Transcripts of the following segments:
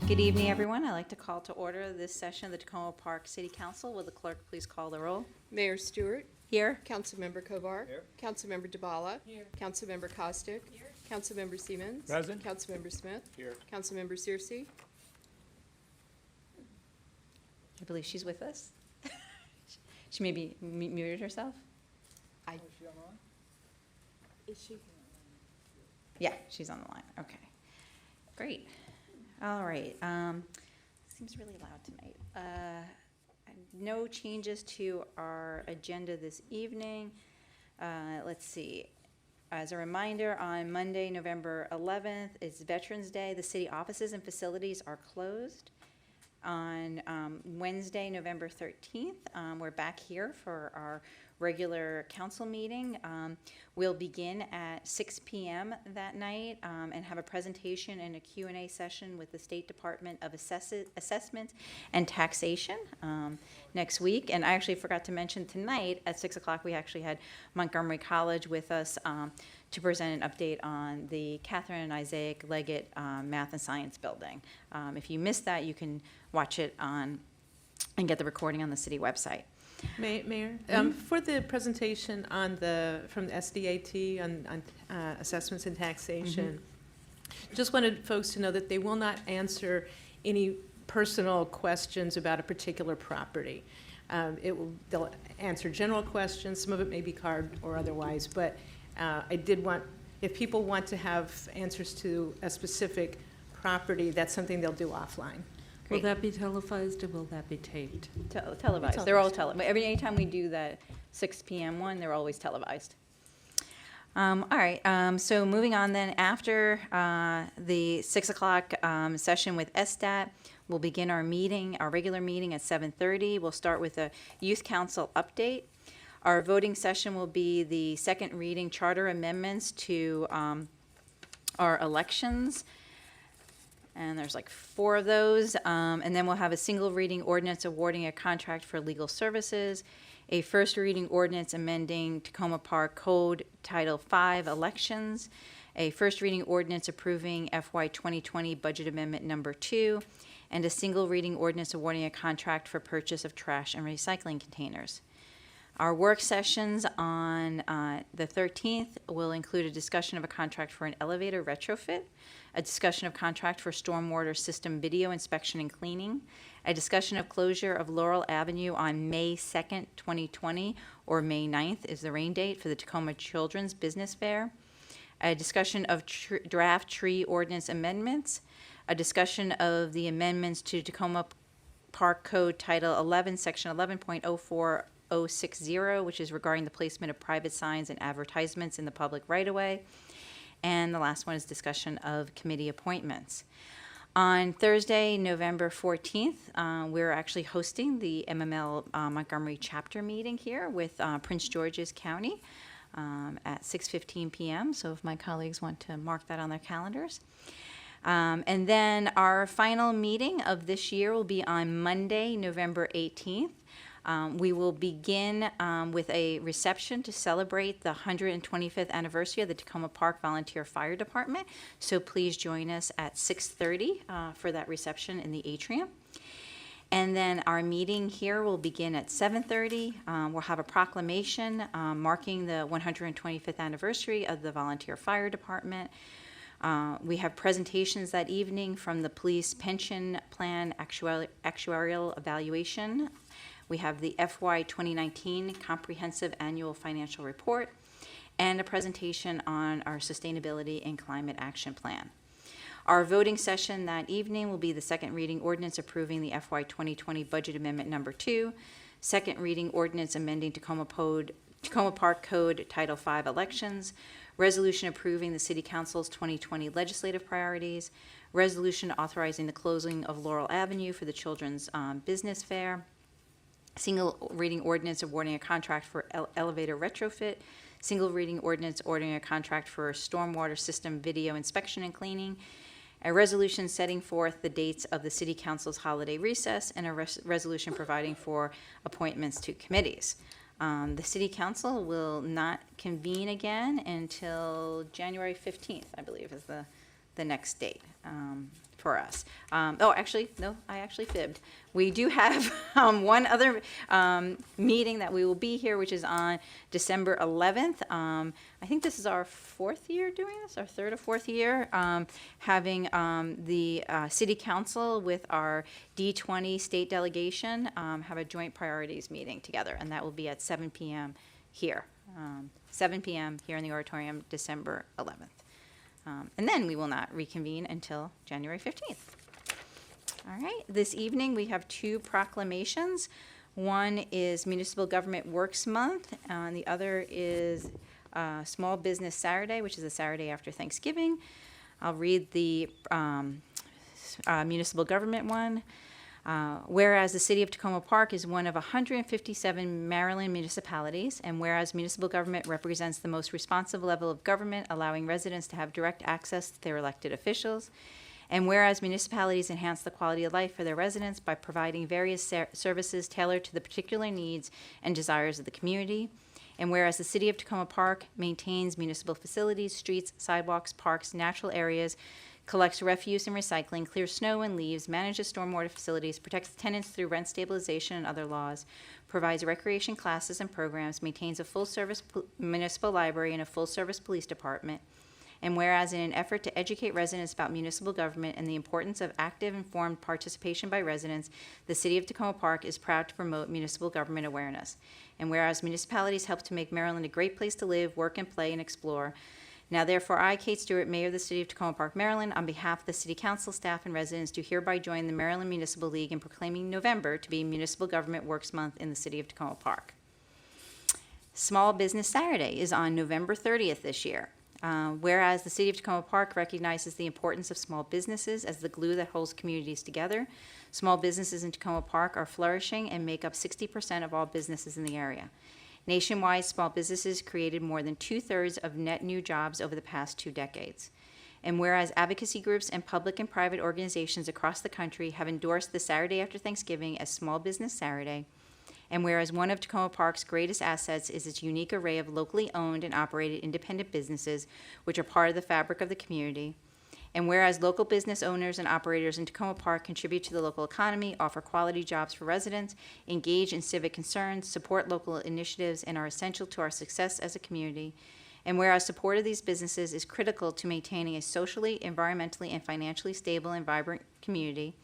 Good evening, everyone. I'd like to call to order this session of the Tacoma Park City Council. Will the clerk please call the roll? Mayor Stewart. Here. Councilmember Kovar. Here. Councilmember DeBala. Here. Councilmember Costick. Here. Councilmember Siemens. Present. Councilmember Smith. Here. Councilmember Searcy. I believe she's with us. She may be muted herself. Is she? Yeah, she's on the line. Okay, great. All right. Seems really loud tonight. No changes to our agenda this evening. Let's see. As a reminder, on Monday, November 11th, is Veterans Day. The city offices and facilities are closed. On Wednesday, November 13th, we're back here for our regular council meeting. We'll begin at 6 p.m. that night and have a presentation and a Q&A session with the State Department of Assessment and Taxation next week. And I actually forgot to mention tonight at 6 o'clock we actually had Montgomery College with us to present an update on the Catherine and Isaac Leggett Math and Science Building. If you missed that, you can watch it on and get the recording on the city website. Mayor, for the presentation on from the SDAT on assessments and taxation, just wanted folks to know that they will not answer any personal questions about a particular property. They'll answer general questions. Some of it may be card or otherwise, but I did want, if people want to have answers to a specific property, that's something they'll do offline. Will that be televised or will that be taped? Televised. They're all televised. Anytime we do that 6 p.m. one, they're always televised. All right. So moving on then, after the 6 o'clock session with SDAT, we'll begin our meeting, our regular meeting at 7:30. We'll start with a youth council update. Our voting session will be the second reading charter amendments to our elections. And there's like 4 of those. And then we'll have a single reading ordinance awarding a contract for legal services, a first reading ordinance amending Tacoma Park Code Title V elections, a first reading ordinance approving FY 2020 budget amendment number 2, and a single reading ordinance awarding a contract for purchase of trash and recycling containers. Our work sessions on the 13th will include a discussion of a contract for an elevator retrofit, a discussion of contract for stormwater system video inspection and cleaning, a discussion of closure of Laurel Avenue on May 2nd, 2020, or May 9th is the rain date for the Tacoma Children's Business Fair, a discussion of draft tree ordinance amendments, a discussion of the amendments to Tacoma Park Code Title 11, Section 11.04060, which is regarding the placement of private signs and advertisements in the public right-of-way. And the last one is discussion of committee appointments. On Thursday, November 14th, we're actually hosting the MML Montgomery chapter meeting here with Prince George's County at 6:15 p.m. So if my colleagues want to mark that on their calendars. And then our final meeting of this year will be on Monday, November 18th. We will begin with a reception to celebrate the 125th anniversary of the Tacoma Park Volunteer Fire Department. So please join us at 6:30 for that reception in the atrium. And then our meeting here will begin at 7:30. We'll have a proclamation marking the 125th anniversary of the Volunteer Fire Department. We have presentations that evening from the Police Pension Plan Actuarial Evaluation. We have the FY 2019 Comprehensive Annual Financial Report and a presentation on our Sustainability and Climate Action Plan. Our voting session that evening will be the second reading ordinance approving the FY 2020 budget amendment number 2, second reading ordinance amending Tacoma Park Code Title V elections, resolution approving the City Council's 2020 legislative priorities, resolution authorizing the closing of Laurel Avenue for the Children's Business Fair, single reading ordinance awarding a contract for elevator retrofit, single reading ordinance ordering a contract for stormwater system video inspection and cleaning, a resolution setting forth the dates of the City Council's holiday recess, and a resolution providing for appointments to committees. The City Council will not convene again until January 15th, I believe, is the next date. for us. Actually, no, I actually fibbed. We do have one other meeting that we will be here, which is on December 11th. I think this is our fourth year doing this, our third or fourth year, having the city council with our D20 state delegation have a joint priorities meeting together, and that will be at 7 p.m. here. 7 p.m. here in the auditorium, December 11th. And then we will not reconvene until January 15th. All right, this evening we have two proclamations. One is Municipal Government Works Month, and the other is Small Business Saturday, which is a Saturday after Thanksgiving. I'll read the municipal government one. Whereas the city of Tacoma Park is one of 157 Maryland municipalities, and whereas municipal government represents the most responsive level of government, allowing residents to have direct access to their elected officials, and whereas municipalities enhance the quality of life for their residents by providing various services tailored to the particular needs and desires of the community, and whereas the city of Tacoma Park maintains municipal facilities, streets, sidewalks, parks, natural areas, collects refuse and recycling, clears snow and leaves, manages stormwater facilities, protects tenants through rent stabilization and other laws, provides recreation classes and programs, maintains a full-service municipal library and a full-service police department, and whereas in an effort to educate residents about municipal government and the importance of active, informed participation by residents, the city of Tacoma Park is proud to promote municipal government awareness. And whereas municipalities help to make Maryland a great place to live, work, and play and explore, now therefore I, Kate Stewart, Mayor of the City of Tacoma Park, Maryland, on behalf of the City Council, staff, and residents, do hereby join the Maryland Municipal League in proclaiming November to be Municipal Government Works Month in the City of Tacoma Park. Small Business Saturday is on November 30th this year. Whereas the City of Tacoma Park recognizes the importance of small businesses as the glue that holds communities together, small businesses in Tacoma Park are flourishing and make up 60% of all businesses in the area. Nationwide, small businesses created more than 2/3 of net new jobs over the past 2 decades. And whereas advocacy groups and public and private organizations across the country have endorsed the Saturday after Thanksgiving as Small Business Saturday, and whereas one of Tacoma Park's greatest assets is its unique array of locally owned and operated independent businesses, which are part of the fabric of the community, and whereas local business owners and operators in Tacoma Park contribute to the local economy, offer quality jobs for residents, engage in civic concerns, support local initiatives, and are essential to our success as a community, and whereas support of these businesses is critical to maintaining a socially, environmentally, and financially stable and vibrant community,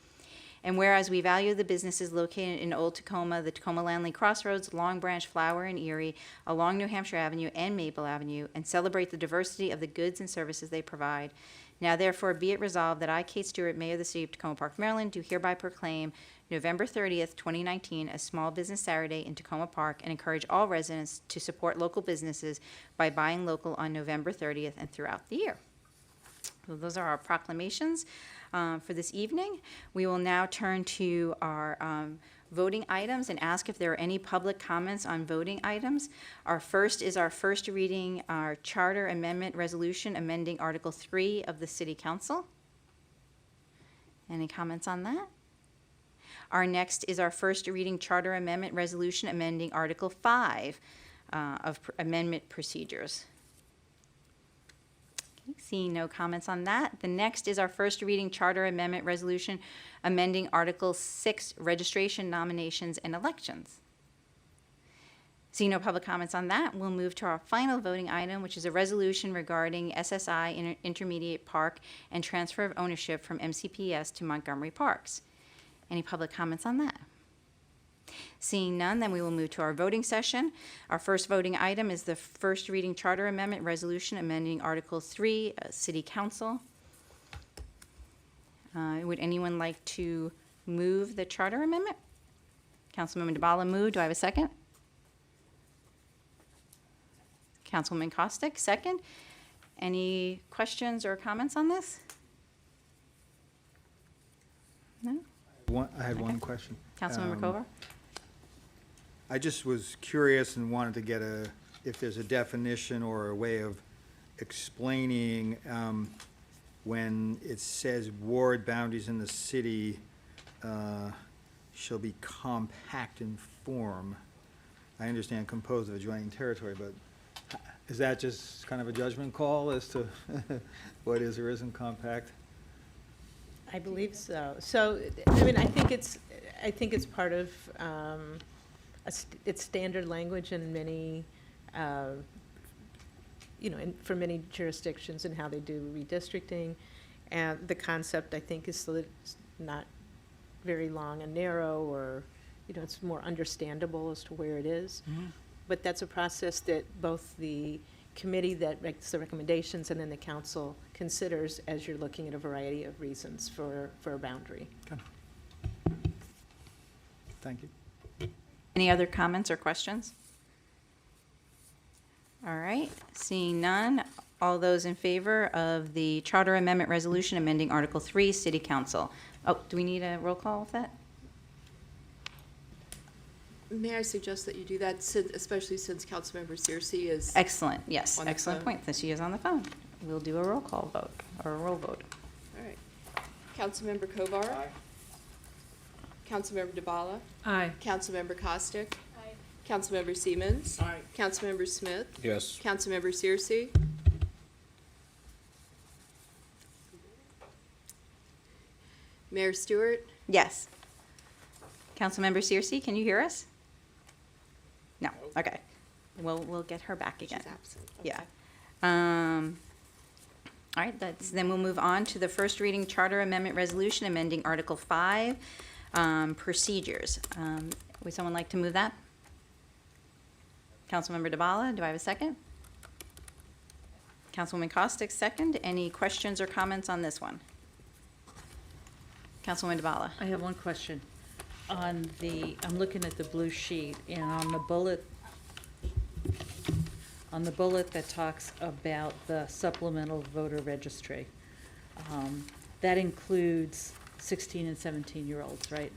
and whereas we value the businesses located in Old Tacoma, the Tacoma Landley Crossroads, Long Branch, Flower, and Erie, along New Hampshire Avenue and Maple Avenue, and celebrate the diversity of the goods and services they provide. Now therefore be it resolved that I, Kate Stewart, Mayor of the City of Tacoma Park, Maryland, do hereby proclaim November 30th, 2019 as Small Business Saturday in Tacoma Park and encourage all residents to support local businesses by buying local on November 30th and throughout the year. So those are our proclamations for this evening. We will now turn to our voting items and ask if there are any public comments on voting items. Our first is our first reading, our Charter Amendment Resolution amending Article 3 of the City Council. Any comments on that? Our next is our first reading Charter Amendment Resolution amending Article 5 of Amendment Procedures. Seeing no comments on that. The next is our first reading Charter Amendment Resolution amending Article 6, Registration, Nominations, and Elections. Seeing no public comments on that, we'll move to our final voting item, which is a resolution regarding SSI Intermediate Park and transfer of ownership from MCPS to Montgomery Parks. Any public comments on that? Seeing none, then we will move to our voting session. Our first voting item is the first reading Charter Amendment Resolution amending Article 3, City Council. Would anyone like to move the Charter Amendment? Councilwoman DeBala moved. Do I have a second? Councilwoman Kostick, second. Any questions or comments on this? No? I had Okay. one question. Councilmember Kovar? I just was curious and wanted to get if there's a definition or a way of explaining when it says ward boundaries in the city shall be compact in form. I understand composed of adjoining territory, but is that just kind of a judgment call as to what is or isn't compact? I believe so. So, I mean, I think it's part of, it's standard language in many, for many jurisdictions and how they do redistricting. And the concept, I think, is so that it's not very long and narrow, or, it's more understandable as to where it is. But that's a process that both the committee that makes the recommendations and then the council considers as you're looking at a variety of reasons for a boundary. Thank you. Any other comments or questions? All right, seeing none, all those in favor of the Charter Amendment Resolution amending Article 3, City Council. Oh, do we need a roll call with that? May I suggest that you do that, especially since Councilmember Searcy is, Excellent, yes, On the excellent phone. point, that she is on the phone. We'll do a roll call vote, or a roll vote. all right. Councilmember Kovar. Councilmember DeBala. Aye. Councilmember Costick. Councilmember Siemens. Councilmember Smith. Yes. Councilmember Searcy. Mayor Stewart. Yes. Councilmember Searcy, can you hear us? No, okay. We'll get her back again. She's absent. Yeah. Okay. All right, then we'll move on to the first reading Charter Amendment Resolution amending Article 5, procedures. Would someone like to move that? Councilmember DeBala, do I have a second? Councilwoman Costick, second. Any questions or comments on this one? Councilwoman DeBala. I have one question. I'm looking at the blue sheet, and on the bullet that talks about the supplemental voter registry, that includes 16 and 17-year-olds, right?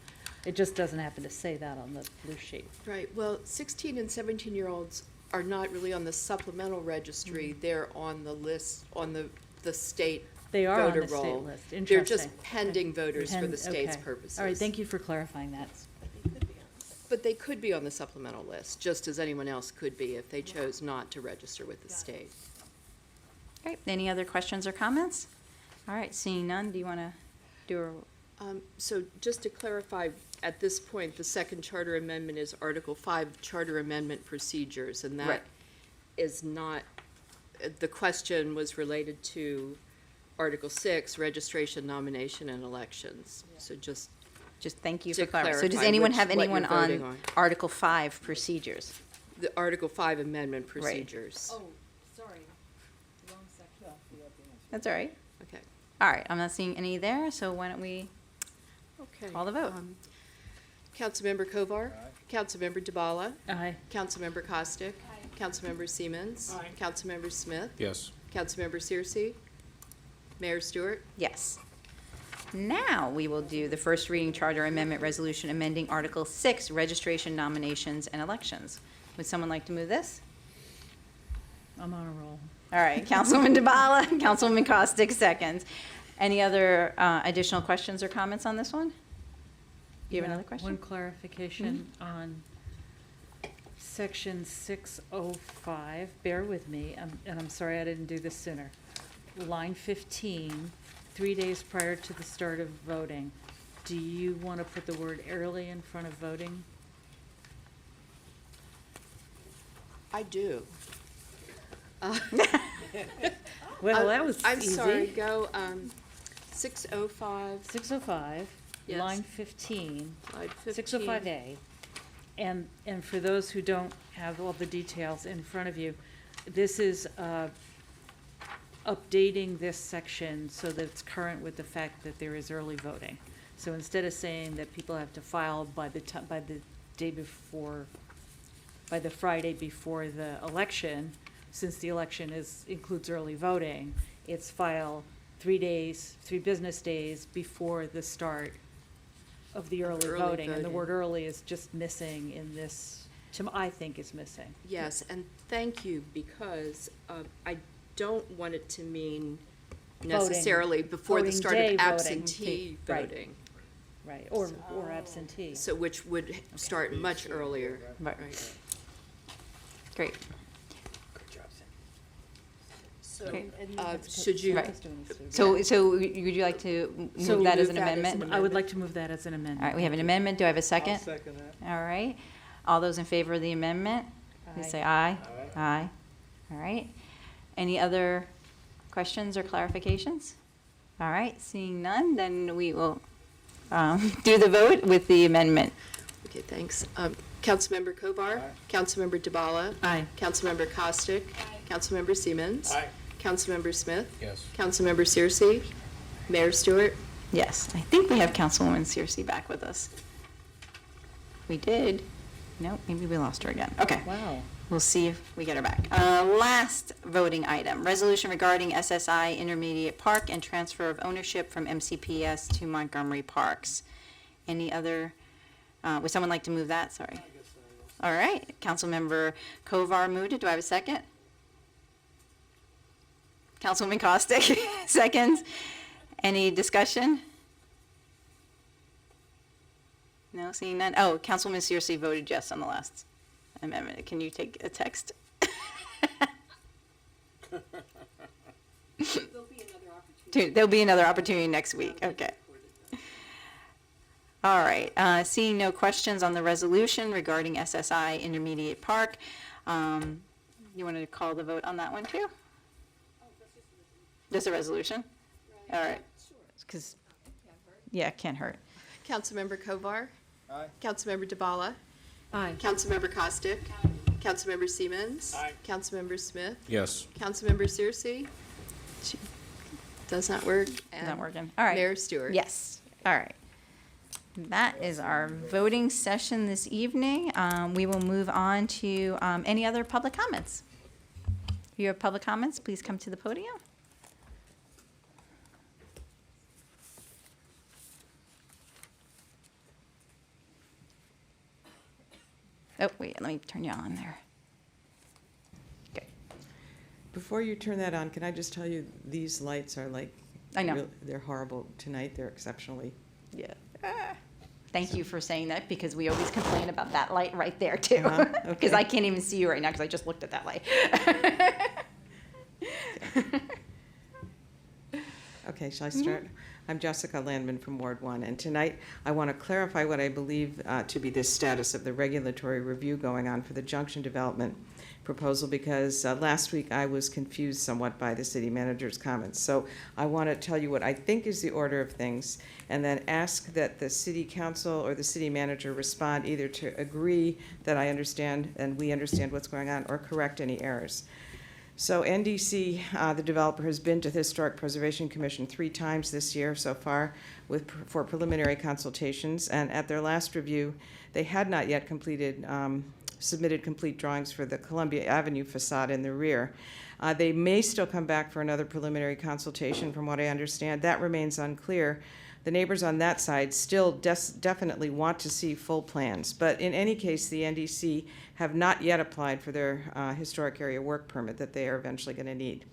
It just doesn't happen to say that on the blue sheet. Right, well, 16 and 17-year-olds are not really on the supplemental registry. They're on the list, on the state They are on voter the state roll. list. They're Interesting. just pending voters for the state's Okay. purposes. All right, thank you for clarifying that. But they could be on the supplemental list, just as anyone else could be if they chose not to register with the state. Okay, any other questions or comments? All right, seeing none, do you want to do a, So just to clarify, at this point, the second charter amendment is Article 5, Charter Amendment Procedures, and Right. that is not, the question was related to Article 6, Registration, Nomination, and Elections. So just, thank you To for clarifying. So does clarify anyone which- have what you're anyone voting on on. Article 5 procedures? the Article 5 Amendment Procedures. That's all right. Okay. All right, I'm not seeing any there, so why don't we, Okay. Call the vote. Councilmember Kovar. Councilmember DeBala. Aye. Councilmember Costick. Councilmember Siemens. Councilmember Smith. Yes. Councilmember Searcy. Mayor Stewart. yes. Now we will do the first reading Charter Amendment Resolution amending Article 6, Registration, Nominations, and Elections. Would someone like to move this? I'm on a roll. All right, Councilwoman DeBala, Councilwoman Costick, seconds. Any other additional questions or comments on this one? Do you have another One question? clarification on section 605, bear with me, and I'm sorry I didn't do this sooner. Line 15, 3 days prior to the start of voting, do you want to put the word early in front of voting? I do. Well, that was easy. I'm sorry, go 605, 605, Yes. line 15, slide 15. 605A. And for those who don't have all the details in front of you, this is updating this section so that it's current with the fact that there is early voting. So instead of saying that people have to file by the day before, by the Friday before the election, since the election includes early voting, it's file 3 business days before the start of the early Early voting. And the voting. word early is just missing in this, I think is missing. Yes, and thank you, because I don't want it to mean necessarily before the Voting start day of voting. absentee Right. voting, Right, or absentee. so which would start much earlier. Right. Great. Okay. Should you, Right. So would you like to So move that as move an that as an amendment? I would like to move that as an amendment. All right, we have an amendment. Do I have a second? I'll second that. All right. All those in favor of the amendment, please say aye. Aye. All right. Any other questions or clarifications? All right, seeing none, then we will do the vote with the amendment. okay, thanks. Councilmember Kovar. Aye. Councilmember DeBala. Aye. Councilmember Costick. Councilmember Siemens. Aye. Councilmember Smith. Yes. Councilmember Searcy. Mayor Stewart. Yes, I think we have Councilwoman Searcy back with us. We did. Nope, maybe we lost her again. Okay. Wow. We'll see if we get her back. Last voting item, resolution regarding SSI Intermediate Park and transfer of ownership from MCPS to Montgomery Parks. Any other, would someone like to move that? Sorry. All right, Councilmember Kovar moved it. Do I have a second? Councilwoman Costick, seconds. Any discussion? No, seeing none. Oh, Councilwoman Searcy voted yes on the last amendment. Can you take a text? There'll be another opportunity next week. Okay. All right. Seeing no questions on the resolution regarding SSI Intermediate Park, you wanted to call the vote on that one too? Just a resolution? All right. Because, yeah, it can't hurt. Councilmember Kovar. Aye. Councilmember DeBala. Aye. Councilmember Costick. Councilmember Siemens. Aye. Councilmember Smith. Yes. Councilmember Searcy. Does not work. Not and working. All right. Mayor Stewart. Yes, all right. That is our voting session this evening. We will move on to any other public comments. If you have public comments, please come to the podium. Oh, wait, let me turn you on there. Okay. Before you turn that on, can I just tell you, these lights are like, I know. they're horrible tonight. They're exceptionally, Yeah. Thank you for saying that, because we always complain about that light right there, too. Uh-huh, Because okay. I can't even see you right now, because I just looked at that light. okay, shall I start? I'm Jessica Landman from Ward 1, and tonight I want to clarify what I believe to be the status of the regulatory review going on for the Junction Development proposal, because last week I was confused somewhat by the city manager's comments. So I want to tell you what I think is the order of things, and then ask that the city council or the city manager respond either to agree that I understand and we understand what's going on, or correct any errors. So NDC, the developer, has been to the Historic Preservation Commission 3 times this year so far for preliminary consultations, and at their last review, they had not yet submitted complete drawings for the Columbia Avenue facade in the rear. They may still come back for another preliminary consultation, from what I understand. That remains unclear. The neighbors on that side still definitely want to see full plans, but in any case, the NDC have not yet applied for their historic area work permit that they are eventually going to need.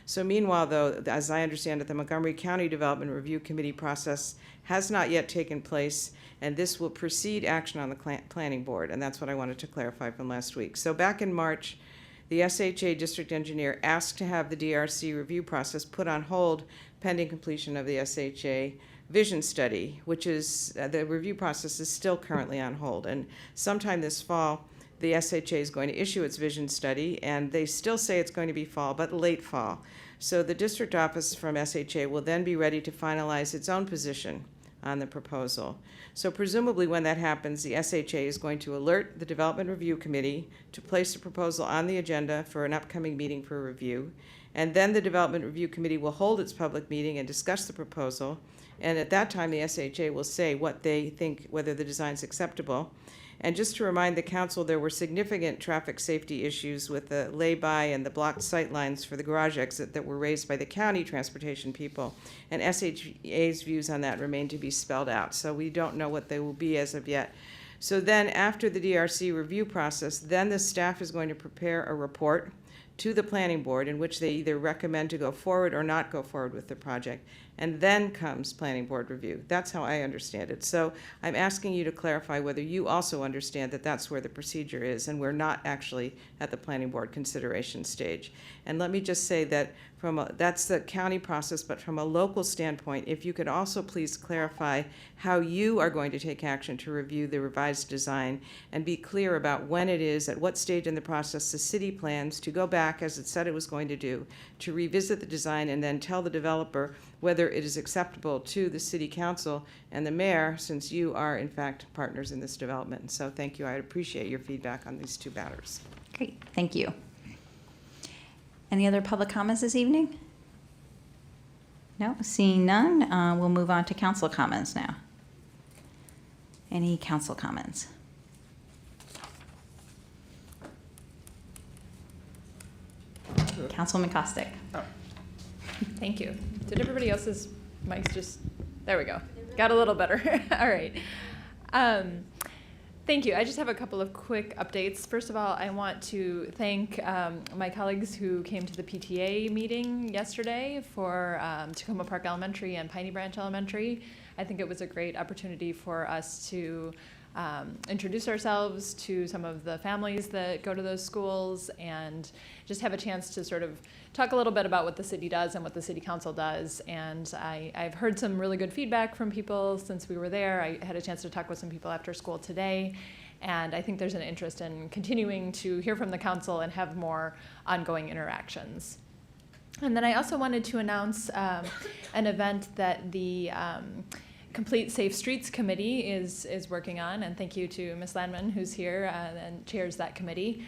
So meanwhile, though, as I understand it, the Montgomery County Development Review Committee process has not yet taken place, and this will precede action on the planning board, and that's what I wanted to clarify from last week. So back in March, the SHA district engineer asked to have the DRC review process put on hold pending completion of the SHA vision study, which is, the review process is still currently on hold. And sometime this fall, the SHA is going to issue its vision study, and they still say it's going to be fall, but late fall. So the district office from SHA will then be ready to finalize its own position on the proposal. So presumably when that happens, the SHA is going to alert the Development Review Committee to place the proposal on the agenda for an upcoming meeting for review. And then the Development Review Committee will hold its public meeting and discuss the proposal. And at that time, the SHA will say what they think, whether the design is acceptable. And just to remind the council, there were significant traffic safety issues with the lay-by and the blocked sight lines for the garage exit that were raised by the county transportation people. And SHA's views on that remain to be spelled out. So we don't know what they will be as of yet. So then after the DRC review process, then the staff is going to prepare a report to the planning board in which they either recommend to go forward or not go forward with the project. and then comes planning board review. That's how I understand it. So I'm asking you to clarify whether you also understand that that's where the procedure is, and we're not actually at the planning board consideration stage. And let me just say that that's the county process, but from a local standpoint, if you could also please clarify how you are going to take action to review the revised design and be clear about when it is, at what stage in the process the city plans to go back, as it said it was going to do, to revisit the design and then tell the developer whether it is acceptable to the city council and the mayor, since you are in fact partners in this development. So thank you. I appreciate your feedback on these two matters. Great, thank you. Any other public comments this evening? No, seeing none, we'll move on to council comments now. Any council comments? Councilwoman Costick. Thank you. Did everybody else's mics just, there we go. Got a little better. All right. Thank you. I just have a couple of quick updates. First of all, I want to thank my colleagues who came to the PTA meeting yesterday for Tacoma Park Elementary and Piney Branch Elementary. I think it was a great opportunity for us to introduce ourselves to some of the families that go to those schools and just have a chance to sort of talk a little bit about what the city does and what the city council does. And I've heard some really good feedback from people since we were there. I had a chance to talk with some people after school today. And I think there's an interest in continuing to hear from the council and have more ongoing interactions. And then I also wanted to announce an event that the Complete Safe Streets Committee is working on, and thank you to Ms. Landman, who's here and chairs that committee.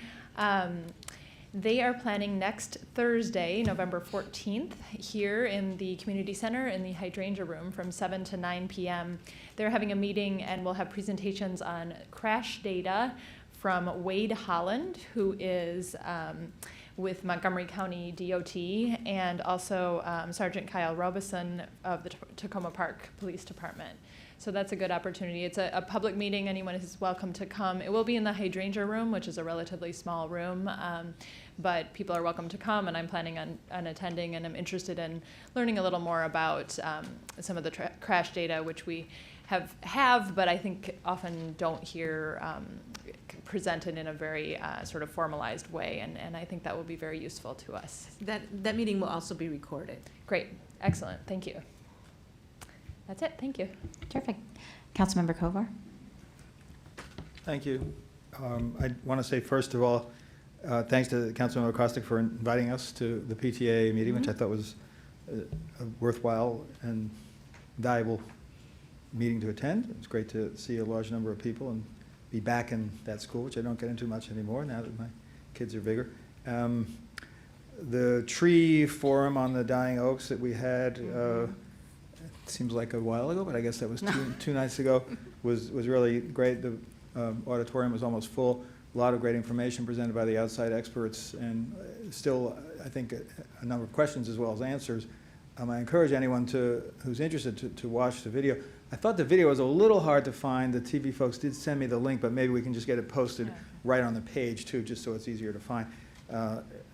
They are planning next Thursday, November 14th, here in the community center in the hydrangea room from 7 to 9 p.m. They're having a meeting and we'll have presentations on crash data from Wade Holland, who is with Montgomery County DOT, and also Sergeant Kyle Robeson of the Tacoma Park Police Department. So that's a good opportunity. It's a public meeting. Anyone is welcome to come. It will be in the hydrangea room, which is a relatively small room, but people are welcome to come, and I'm planning on attending, and I'm interested in learning a little more about some of the crash data, which we have, but I think often don't hear presented in a very sort of formalized way, and I think that will be very useful to us. That meeting will also be recorded. Great, excellent, thank you. That's it, thank you. Terrific. Councilmember Kovar. Thank you. I want to say, first of all, thanks to Councilmember Costick for inviting us to the PTA meeting, which I thought was a worthwhile and valuable meeting to attend. It's great to see a large number of people and be back in that school, which I don't get into much anymore now that my kids are bigger. The tree forum on the dying oaks that we had, seems like a while ago, but I guess that was two nights ago, was really great. The auditorium was almost full. A lot of great information presented by the outside experts, and still, I think, a number of questions as well as answers. I encourage anyone who's interested to watch the video. I thought the video was a little hard to find. The TV folks did send me the link, but maybe we can just get it posted right on the page too, just so it's easier to find.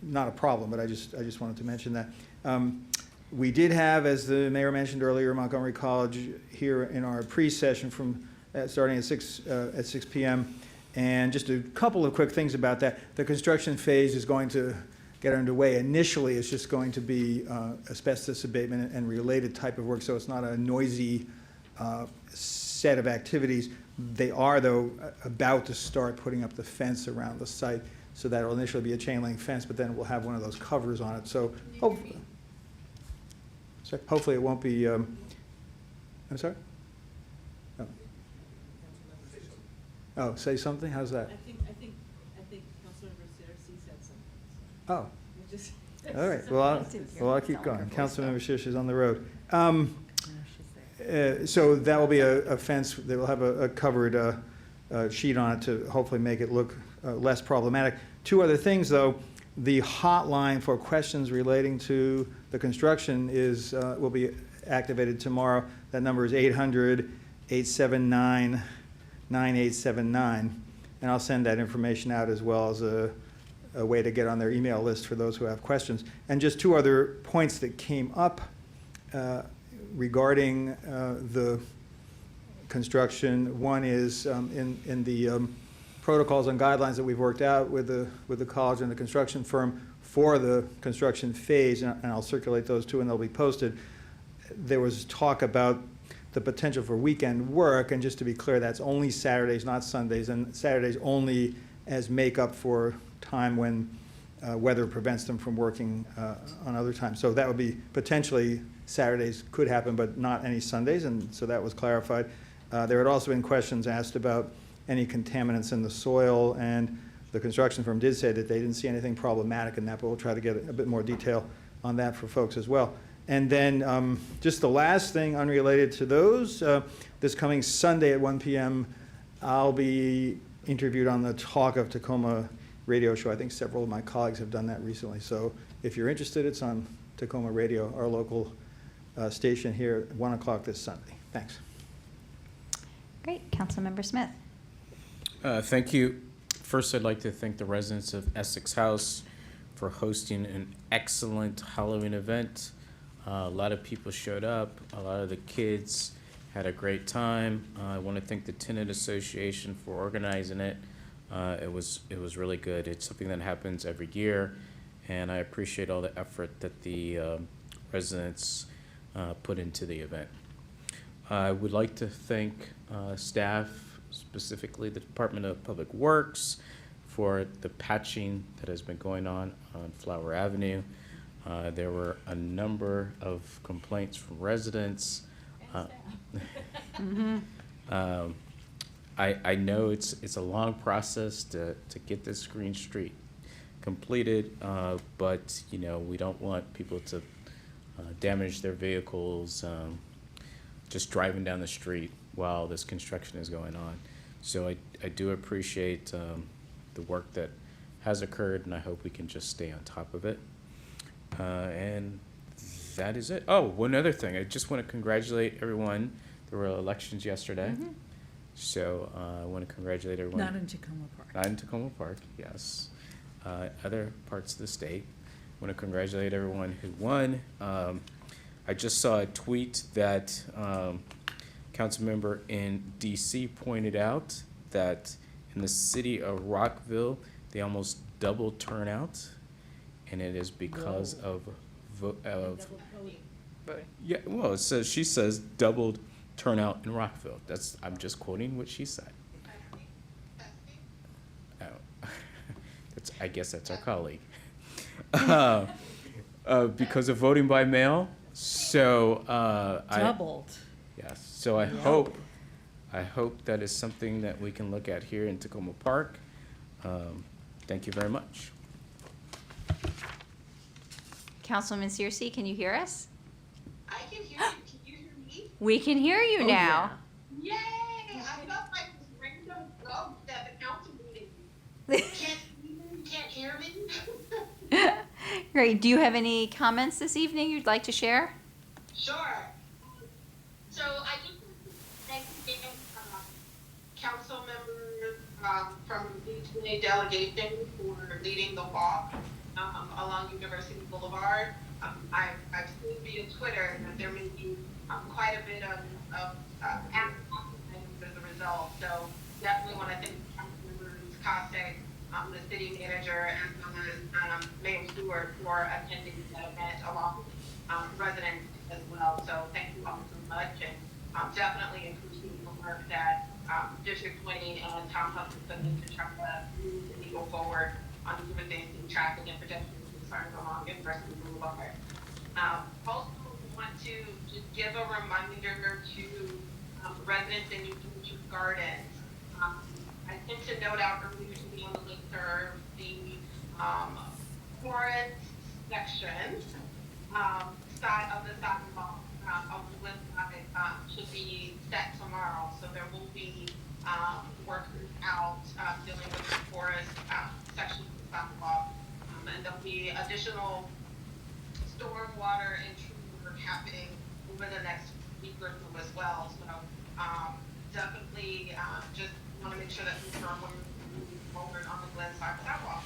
Not a problem, but I just wanted to mention that. We did have, as the mayor mentioned earlier, Montgomery College here in our pre-session from starting at 6 p.m. And just a couple of quick things about that. The construction phase is going to get underway. Initially, it's just going to be asbestos abatement and related type of work, so it's not a noisy set of activities. They are, though, about to start putting up the fence around the site, so that will initially be a chain link fence, but then we'll have one of those covers on it. So hopefully it won't be, I'm sorry? Oh, say something? How's that? I think Councilmember Searcy said something. Oh. All right. Well, I'll keep going. Councilmember Schish is on the road. So that will be a fence that will have a covered sheet on it to hopefully make it look less problematic. Two other things, though. The hotline for questions relating to the construction will be activated tomorrow. That number is 800-879-9879. And I'll send that information out as well as a way to get on their email list for those who have questions. And just two other points that came up. regarding the construction. One is in the protocols and guidelines that we've worked out with the college and the construction firm for the construction phase, and I'll circulate those too, and they'll be posted. There was talk about the potential for weekend work, and just to be clear, that's only Saturdays, not Sundays, and Saturdays only as makeup for time when weather prevents them from working on other times. So that would be potentially Saturdays could happen, but not any Sundays, and so that was clarified. There had also been questions asked about any contaminants in the soil, and the construction firm did say that they didn't see anything problematic in that, but we'll try to get a bit more detail on that for folks as well. And then just the last thing unrelated to those, this coming Sunday at 1 p.m., I'll be interviewed on the Talk of Tacoma radio show. I think several of my colleagues have done that recently. So if you're interested, it's on Tacoma Radio, our local station here at 1 o'clock this Sunday. Thanks. Great. Councilmember Smith. Thank you. First, I'd like to thank the residents of Essex House for hosting an excellent Halloween event. A lot of people showed up. A lot of the kids had a great time. I want to thank the Tenant Association for organizing it. It was really good. It's something that happens every year, and I appreciate all the effort that the residents put into the event. I would like to thank staff, specifically the Department of Public Works, for the patching that has been going on Flower Avenue. There were a number of complaints from residents. I know it's a long process to get this Green Street completed, but we don't want people to damage their vehicles just driving down the street while this construction is going on. So I do appreciate the work that has occurred, and I hope we can just stay on top of it. And that is it. Oh, one other thing. I just want to congratulate everyone. There were elections yesterday. Mm-hmm. So I want to congratulate everyone. Not in Tacoma Park. Not in Tacoma Park, yes. Other parts of the state. I want to congratulate everyone who won. I just saw a tweet that council member in DC pointed out that in the city of Rockville, they almost doubled turnout, and it is because of yeah. Well, it says she says doubled turnout in Rockville. I'm just quoting what she said. Oh, I guess that's our colleague. Because of voting by mail. So Doubled. yes. So I hope that is something that we can look at here in Tacoma Park. Thank you very much. Councilman Searcy, can you hear us? I can hear you. Can you hear me? We can hear you Oh, now. Yay! I felt like this random ghost at the council meeting. Can't hear me? Great. Do you have any comments this evening you'd like to share? Sure. So I just want to thank again council members from each community delegation for leading the walk along University Boulevard. I've seen via Twitter that there may be quite a bit of advertising as a result. So definitely want to thank Councilmembers Cossack, the city manager, as well as Mayor Stewart for attending that event along with residents as well. So thank you all so much, and definitely appreciate the work that District 20 and Tom Huff has put in to try to move the needle forward on advancing traffic and pedestrian concerns along University Boulevard. Also want to just give a reminder to residents in New Hampshire Gardens. I sent a note out earlier today on the listserv, the forest section side of the sidewalk of the west side should be set tomorrow. So there will be workers out dealing with the forest section of the sidewalk, and there'll be additional stormwater and tree work happening over the next week or so as well. So definitely just want to make sure that people are moving forward on the Glen side sidewalk.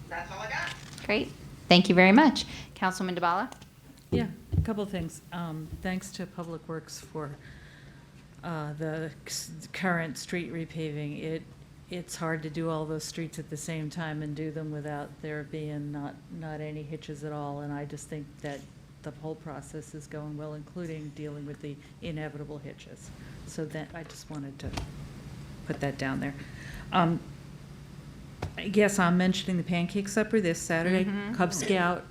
That's all I got. Great. Thank you very much. Councilman DeBala? Yeah, A couple of things. Thanks to Public Works for the current street repaving. It's hard to do all those streets at the same time and do them without there being not any hitches at all. And I just think that the whole process is going well, including dealing with the inevitable hitches. So that, I just wanted to put that down there. Yes, I'm mentioning the pancake supper this Saturday. Cub Scout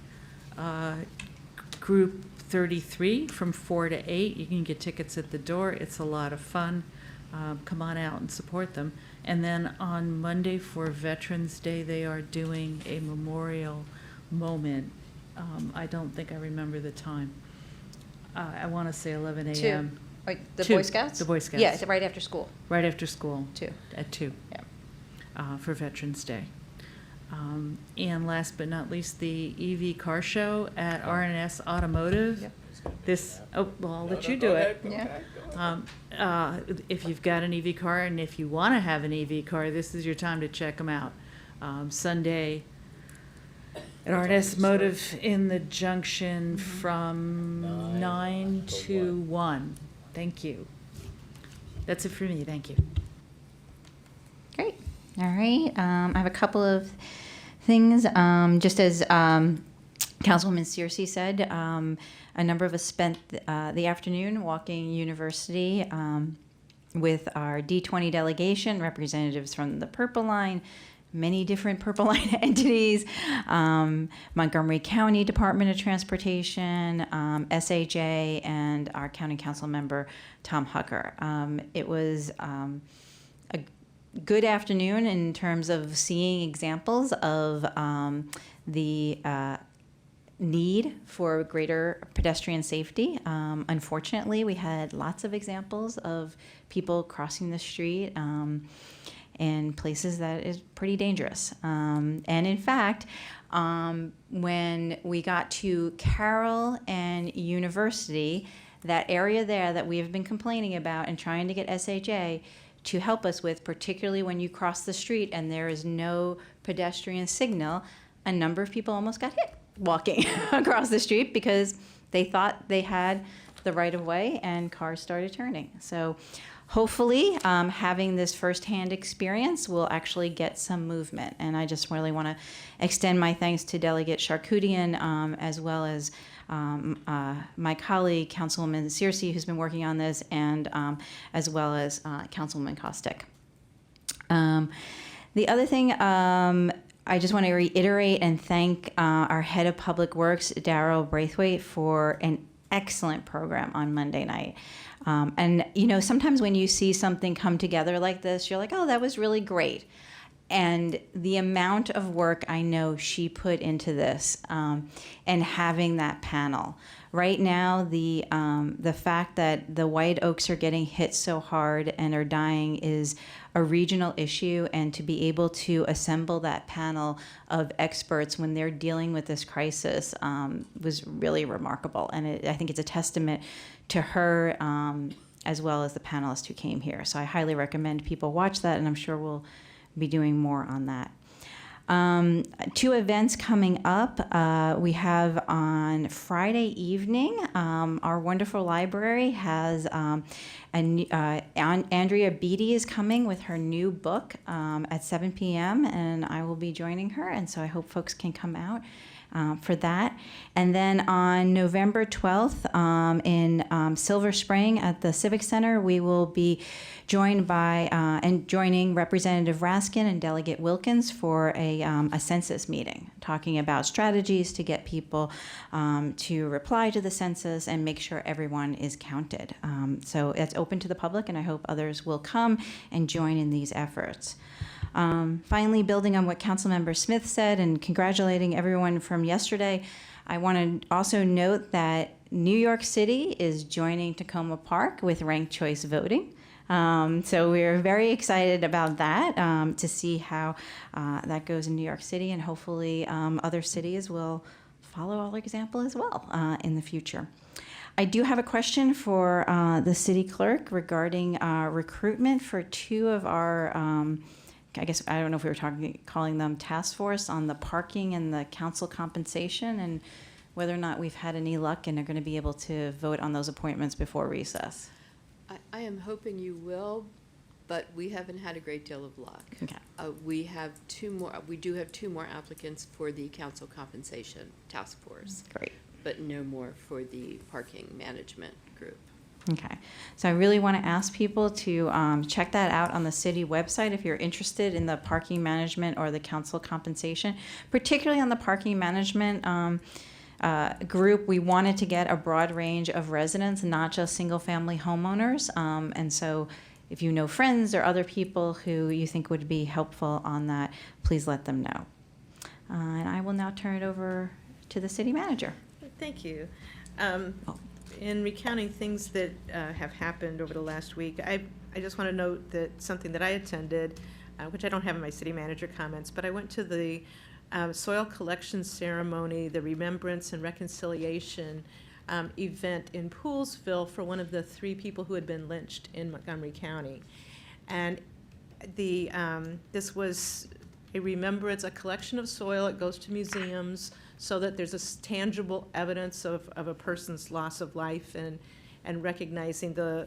Group 33 from 4 to 8. You can get tickets at the door. It's a lot of fun. Come on out and support them. And then on Monday for Veterans Day, they are doing a memorial moment. I don't think I remember the time. I want to say 11 a.m. Like the 2, Boy Scouts? the Boy Scouts. Yeah, it's right after school. Right after school. 2. At 2. Yeah. For Veterans Day. And last but not least, the EV car show at R&S Automotive. Yep. Well, I'll let you do it. Yeah. If you've got an EV car and if you want to have an EV car, this is your time to check them out. Sunday at R&S Motive in the Junction from 9 to 1. Thank you. That's it for me. Thank you. Great. All right. I have a couple of things. Just as Councilwoman Searcy said, a number of us spent the afternoon walking University with our D20 delegation, representatives from the Purple Line, many different Purple Line entities, Montgomery County Department of Transportation, SHA, and our County Council member, Tom Hucker. It was a good afternoon in terms of seeing examples of the need for greater pedestrian safety. Unfortunately, we had lots of examples of people crossing the street in places that is pretty dangerous. And in fact, when we got to Carroll and University, that area there that we have been complaining about and trying to get SHA to help us with, particularly when you cross the street and there is no pedestrian signal, a number of people almost got hit walking across the street because they thought they had the right of way and cars started turning. So hopefully having this firsthand experience will actually get some movement. And I just really want to extend my thanks to Delegate Charkoudian as well as my colleague, Councilwoman Searcy, who's been working on this, and as well as Councilwoman Kostick. The other thing, I just want to reiterate and thank our head of Public Works, Darrell Braithwaite, for an excellent program on Monday night. And, you know, sometimes when you see something come together like this, you're like, oh, that was really great. And the amount of work I know she put into this and having that panel. Right now, the fact that the White Oaks are getting hit so hard and are dying is a regional issue, and to be able to assemble that panel of experts when they're dealing with this crisis was really remarkable. And I think it's a testament to her as well as the panelists who came here. So I highly recommend people watch that, and I'm sure we'll be doing more on that. 2 events coming up. We have on Friday evening, our wonderful library has Andrea Beatty is coming with her new book at 7 p.m. and I will be joining her, and so I hope folks can come out for that. And then on November 12th in Silver Spring at the Civic Center, we will be joined by and joining Representative Raskin and Delegate Wilkins for a census meeting, talking about strategies to get people to reply to the census and make sure everyone is counted. So it's open to the public, and I hope others will come and join in these efforts. Finally, building on what Councilmember Smith said and congratulating everyone from yesterday, I want to also note that New York City is joining Tacoma Park with ranked choice voting. So we're very excited about that, to see how that goes in New York City, and hopefully other cities will follow our example as well in the future. I do have a question for the city clerk regarding recruitment for 2 of our I guess, I don't know if we were calling them task force on the parking and the council compensation, and whether or not we've had any luck and are going to be able to vote on those appointments before recess. I am hoping you will, but we haven't had a great deal of luck. Okay. We do have two more applicants for the council compensation task force, Great. but no more for the parking management group. Okay, so I really want to ask people to check that out on the city website if you're interested in the parking management or the council compensation, particularly on the parking management group. We wanted to get a broad range of residents, not just single-family homeowners. And so if you know friends or other people who you think would be helpful on that, please let them know. And I will now turn it over to the city manager. Thank you. Oh. In recounting things that have happened over the last week, I just want to note that something that I attended, which I don't have in my city manager comments, but I went to the soil collection ceremony, the Remembrance and Reconciliation event in Poolsville for one of the 3 people who had been lynched in Montgomery County. And this was a remembrance, a collection of soil. It goes to museums so that there's a tangible evidence of a person's loss of life, and recognizing the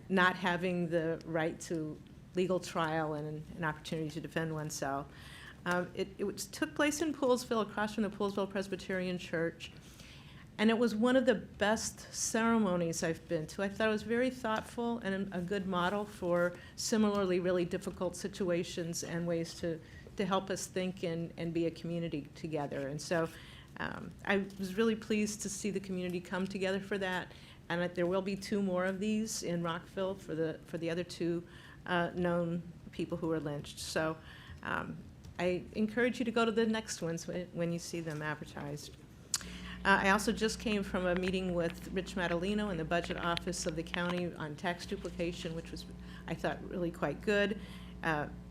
not having the right to legal trial and an opportunity to defend oneself. It took place in Poolsville, across from the Poolsville Presbyterian Church, and it was one of the best ceremonies I've been to. I thought it was very thoughtful and a good model for similarly really difficult situations and ways to help us think and be a community together. And so I was really pleased to see the community come together for that, and that there will be 2 more of these in Rockville for the other 2 known people who were lynched. So I encourage you to go to the next ones when you see them advertised. I also just came from a meeting with Rich Madalino in the budget office of the county on tax duplication, which was, I thought, really quite good.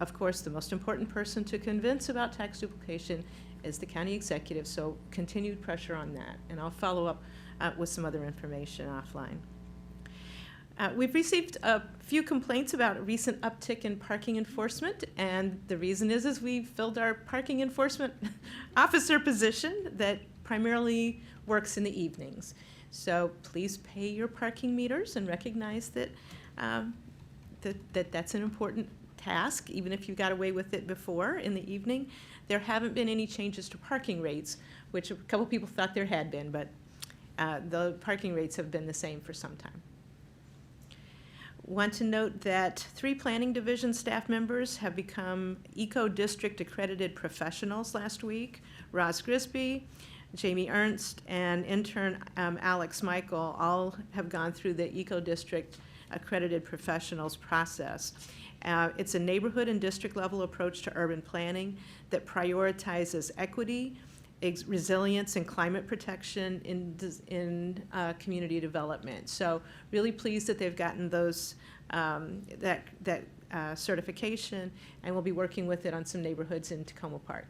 Of course, the most important person to convince about tax duplication is the county executive, so continued pressure on that. And I'll follow up with some other information offline. We've received a few complaints about a recent uptick in parking enforcement, and the reason is we filled our parking enforcement officer position that primarily works in the evenings. So please pay your parking meters and recognize that that's an important task, even if you got away with it before in the evening. There haven't been any changes to parking rates, which a couple people thought there had been, but the parking rates have been the same for some time. Want to note that 3 planning division staff members have become eco-district accredited professionals last week. Roz Grisby, Jamie Ernst, and intern Alex Michael all have gone through the eco-district accredited professionals process. It's a neighborhood and district level approach to urban planning that prioritizes equity, resilience, and climate protection in community development. So really pleased that they've gotten those that certification, and we'll be working with it on some neighborhoods in Tacoma Park.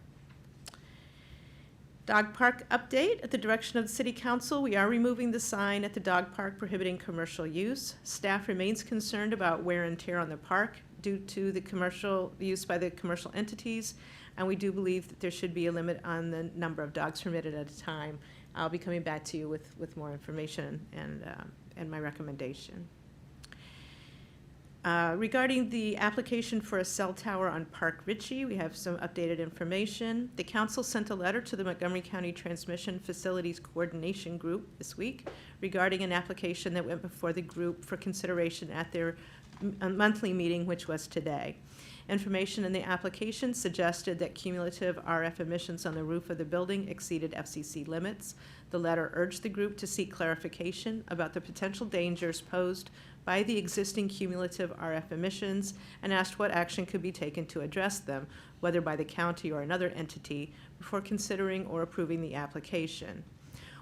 Dog park update. At the direction of the City Council, we are removing the sign at the dog park prohibiting commercial use. Staff remains concerned about wear and tear on the park due to the commercial use by the commercial entities, and we do believe that there should be a limit on the number of dogs permitted at a time. I'll be coming back to you with more information and my recommendation. Regarding the application for a cell tower on Park Ritchie, we have some updated information. The council sent a letter to the Montgomery County Transmission Facilities Coordination Group this week regarding an application that went before the group for consideration at their monthly meeting, which was today. Information in the application suggested that cumulative RF emissions on the roof of the building exceeded FCC limits. The letter urged the group to seek clarification about the potential dangers posed by the existing cumulative RF emissions and asked what action could be taken to address them, whether by the county or another entity, before considering or approving the application.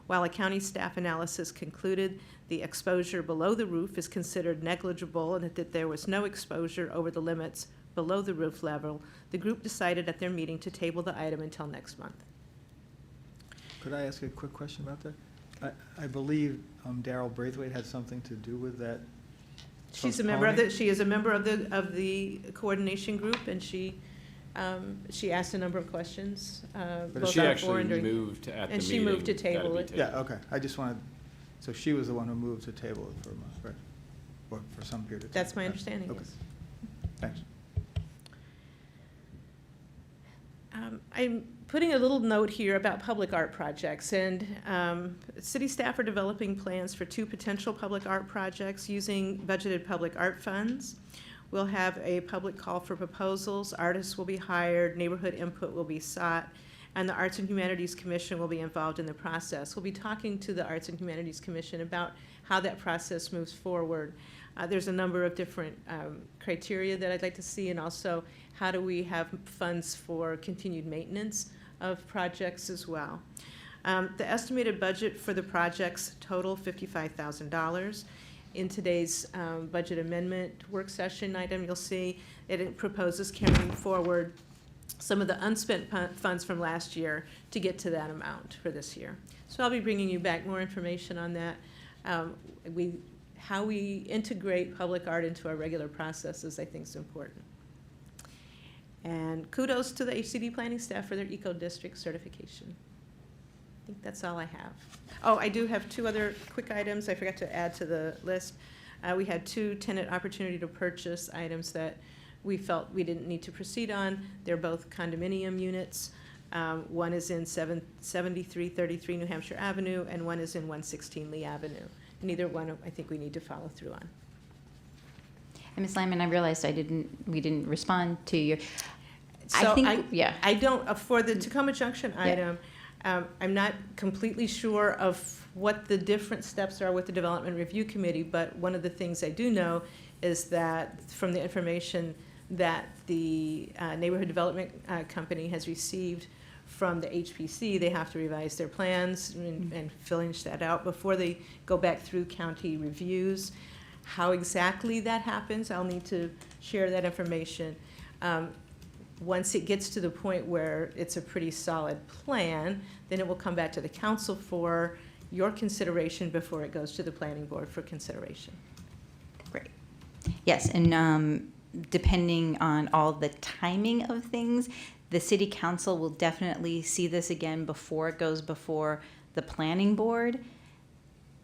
While a county staff analysis concluded the exposure below the roof is considered negligible and that there was no exposure over the limits below the roof level, the group decided at their meeting to table the item until next month. Could I ask a quick question about that? I believe Daryl Braithwaite had something to do with that. She is a member of the coordination group, and she She asked a number of questions, But both She on actually board and during. moved at the and meeting. she moved to that it table be it. tabled. Yeah, okay, I just wanted, so she was the one who moved to table it for a month, right? Or for some period of time? That's my understanding, Okay. yes. Thanks. I'm putting a little note here about public art projects, and city staff are developing plans for 2 potential public art projects using budgeted public art funds. We'll have a public call for proposals, artists will be hired, neighborhood input will be sought, and the Arts and Humanities Commission will be involved in the process. We'll be talking to the Arts and Humanities Commission about how that process moves forward. There's a number of different criteria that I'd like to see, and also how do we have funds for continued maintenance of projects as well. The estimated budget for the projects total $55,000. In today's budget amendment work session item, you'll see it proposes carrying forward some of the unspent funds from last year to get to that amount for this year. So I'll be bringing you back more information on that. How we integrate public art into our regular processes, I think, is important. And kudos to the HCD planning staff for their eco-district certification. I think that's all I have. Oh, I do have 2 other quick items I forgot to add to the list. We had 2 tenant opportunity to purchase items that we felt we didn't need to proceed on. They're both condominium units. One is in 7333 New Hampshire Avenue, and one is in 116 Lee Avenue. Neither one I think we need to follow through on. And Ms. Lyman, I realized we didn't respond to your, So yeah. I don't, for the Tacoma Junction Yeah. item, I'm not completely sure of what the different steps are with the Development Review Committee, but one of the things I do know is that from the information that the Neighborhood Development Company has received from the HPC, they have to revise their plans and finish that out before they go back through county reviews. How exactly that happens, I'll need to share that information. Once it gets to the point where it's a pretty solid plan, then it will come back to the council for your consideration before it goes to the planning board for consideration. Great. Yes, and depending on all the timing of things, the city council will definitely see this again before it goes before the planning board.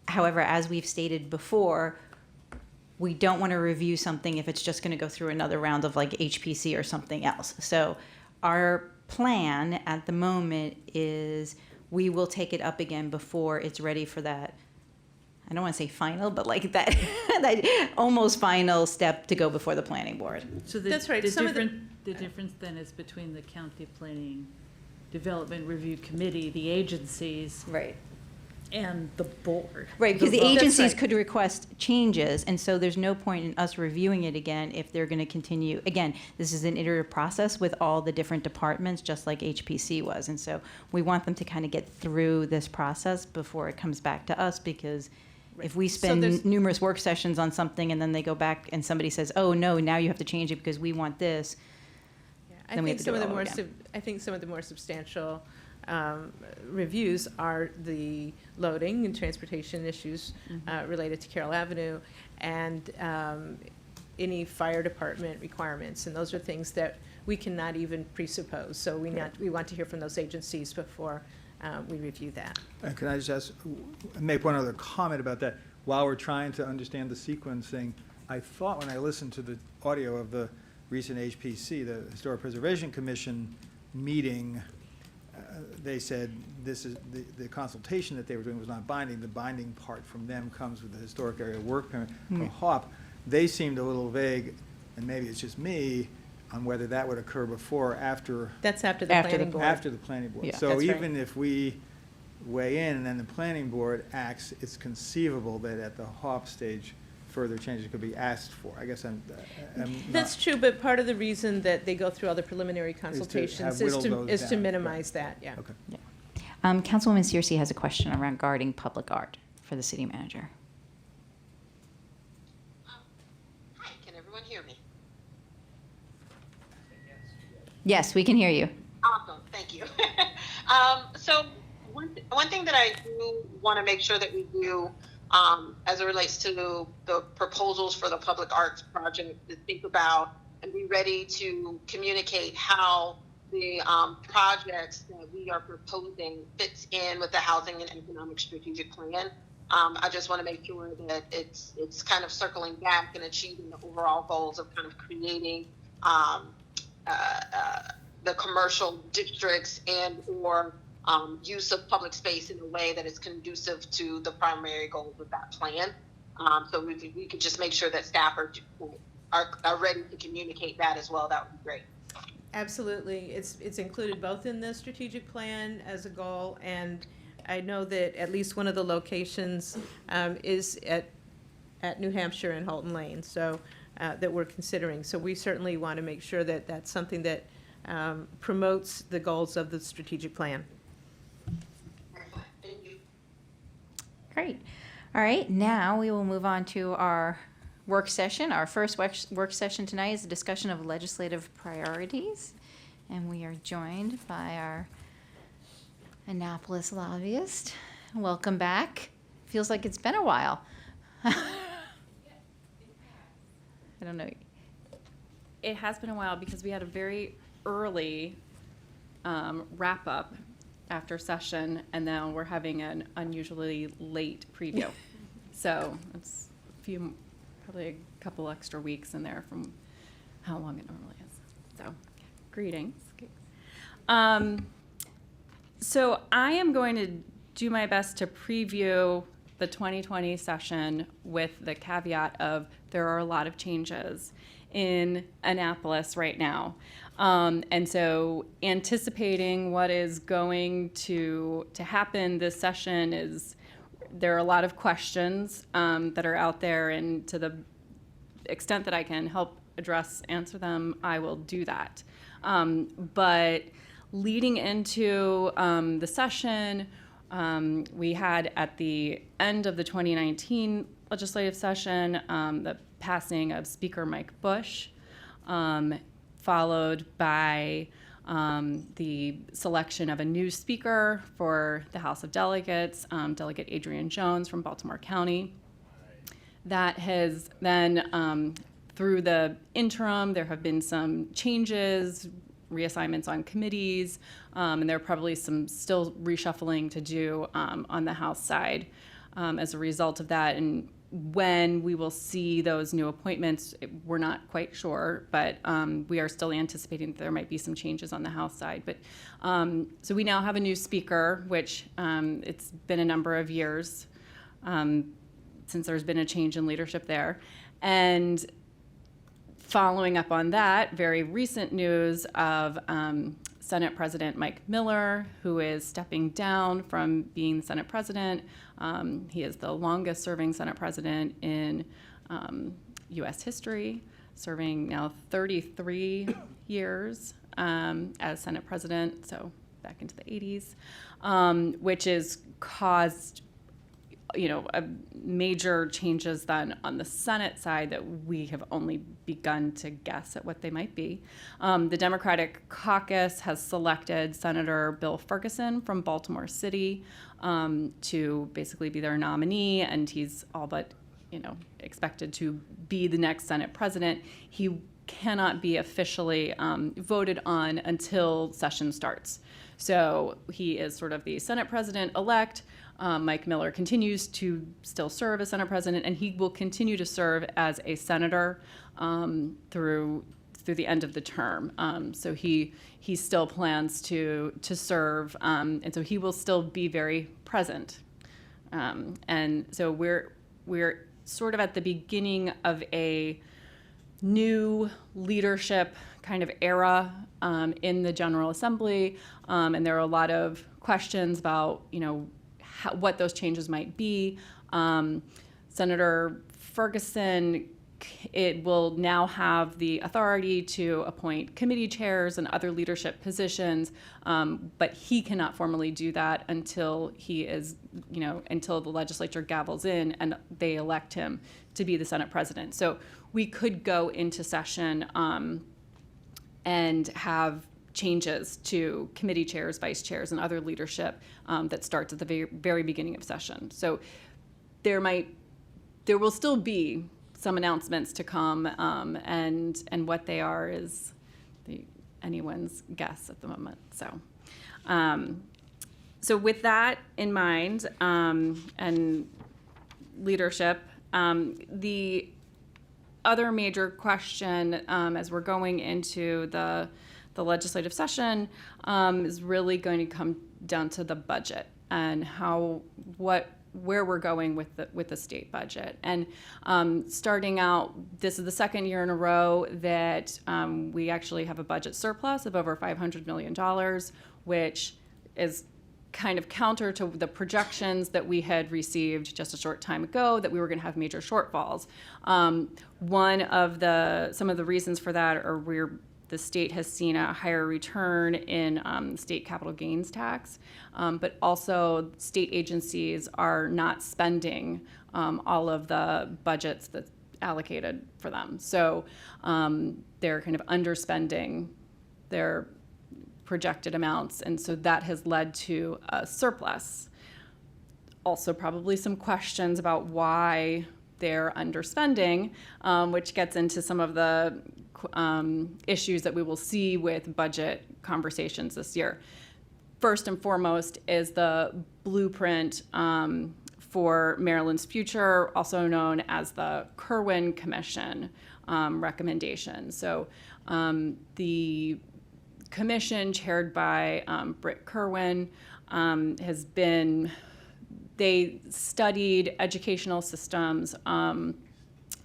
However, as we've stated before, we don't want to review something if it's just going to go through another round of like HPC or something else. So our plan at the moment is we will take it up again before it's ready for that, I don't want to say final, but like that, that almost final step to go before the planning board. So That's right. Some of the- the difference then is between the County Planning Development Review Committee, the agencies, Right. and the board. Right, because the vote. agencies right. could request changes, and so there's no point in us reviewing it again if they're going to continue. Again, this is an iterative process with all the different departments, just like HPC was. And so we want them to kind of get through this process before it comes back to us, because if we So there's- spend numerous work sessions on something and then they go back and somebody says, oh, no, now you have to change it because we want this. I Then we think have to some do of it the all more, again. I think some of the more substantial reviews are the loading and transportation issues related to Carroll Avenue, and any fire department requirements, and those are things that we cannot even presuppose. So we want to hear from those agencies before we review that. Can I just make one other comment about that? While we're trying to understand the sequencing, I thought when I listened to the audio of the recent HPC, the Historic Preservation Commission meeting, they said this is, the consultation that they were doing was not binding. The binding part from them comes with the Historic Area Work Permit. For HOP, they seemed a little vague, and maybe it's just me, on whether that would occur before or after That's after the After the planning board. after the planning board. Yeah. So That's right. even if we weigh in and then the planning board acts, it's conceivable that at the HOP stage, further changes could be asked for. I guess I'm That's not, true, but part of the reason that they go through all the preliminary consultations whittled those is to down. minimize that, yeah. okay. Councilwoman Searcy has a question regarding public art for the city manager. Hi, can everyone hear me? Yes, we can hear you. Awesome, thank you. So one thing that I do want to make sure that we do as it relates to the proposals for the public arts project is think about and be ready to communicate how the projects that we are proposing fits in with the housing and economic strategic plan. I just want to make sure that it's kind of circling back and achieving the overall goals of kind of creating the commercial districts and or use of public space in a way that is conducive to the primary goals of that plan. So we could just make sure that staff are ready to communicate that as well. That would be great. Absolutely. It's included both in the strategic plan as a goal, and I know that at least one of the locations is at New Hampshire and Halton Lane, so that we're considering. So we certainly want to make sure that that's something that promotes the goals of the strategic plan. Thank you. Great. All right, now we will move on to our work session. Our first work session tonight is a discussion of legislative priorities, and we are joined by our Annapolis lobbyist. Welcome back. Feels like it's been a while. I don't know. It has been a while because we had a very early wrap up after session, and now we're having an unusually late preview. So it's probably a couple extra weeks in there from how long it normally is. So greetings. So I am going to do my best to preview the 2020 session with the caveat of there are a lot of changes in Annapolis right now. And so anticipating what is going to happen this session is there are a lot of questions that are out there, and to the extent that I can help answer them, I will do that. But leading into the session, we had at the end of the 2019 legislative session the passing of Speaker Mike Bush, followed by the selection of a new speaker for the House of Delegates, Delegate Adrian Jones from Baltimore County. That has then, through the interim, there have been some changes, reassignments on committees, and there are probably some still reshuffling to do on the House side as a result of that. And when we will see those new appointments, we're not quite sure, but we are still anticipating that there might be some changes on the House side. But so we now have a new speaker, which it's been a number of years since there's been a change in leadership there. And following up on that, very recent news of Senate President Mike Miller, who is stepping down from being Senate President. He is the longest serving Senate President in U.S. history, serving now 33 years as Senate President, so back into the 80s, which has caused major changes then on the Senate side that we have only begun to guess at what they might be. The Democratic caucus has selected Senator Bill Ferguson from Baltimore City to basically be their nominee, and he's all but, expected to be the next Senate president. He cannot be officially voted on until session starts. So he is sort of the Senate president-elect. Mike Miller continues to still serve as Senate president, and he will continue to serve as a senator through the end of the term. So he still plans to serve, and so he will still be very present. And so we're sort of at the beginning of a new leadership kind of era in the General Assembly, and there are a lot of questions about what those changes might be. Senator Ferguson, it will now have the authority to appoint committee chairs and other leadership positions, but he cannot formally do that until until the legislature gavels in and they elect him to be the Senate president. So we could go into session and have changes to committee chairs, vice chairs, and other leadership that starts at the very, very beginning of session. So there will still be some announcements to come, and what they are is anyone's guess at the moment. So with that in mind, and leadership, the other major question as we're going into the legislative session is really going to come down to the budget and where we're going with the state budget. And starting out, this is the second year in a row that we actually have a budget surplus of over $500 million, which is kind of counter to the projections that we had received just a short time ago that we were going to have major shortfalls. Some of the reasons for that are the state has seen a higher return in state capital gains tax, but also state agencies are not spending all of the budgets that's allocated for them. So they're kind of underspending their projected amounts, and so that has led to a surplus. Also, probably some questions about why they're underspending, which gets into some of the issues that we will see with budget conversations this year. First and foremost is the blueprint for Maryland's future, also known as the Kirwan Commission recommendation. So the commission chaired by Britt Kirwan they studied educational systems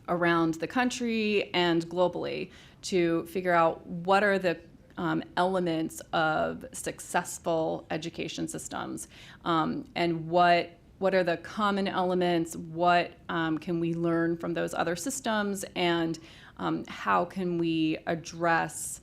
around the country and globally to figure out what are the elements of successful education systems, and what are the common elements, what can we learn from those other systems, and how can we address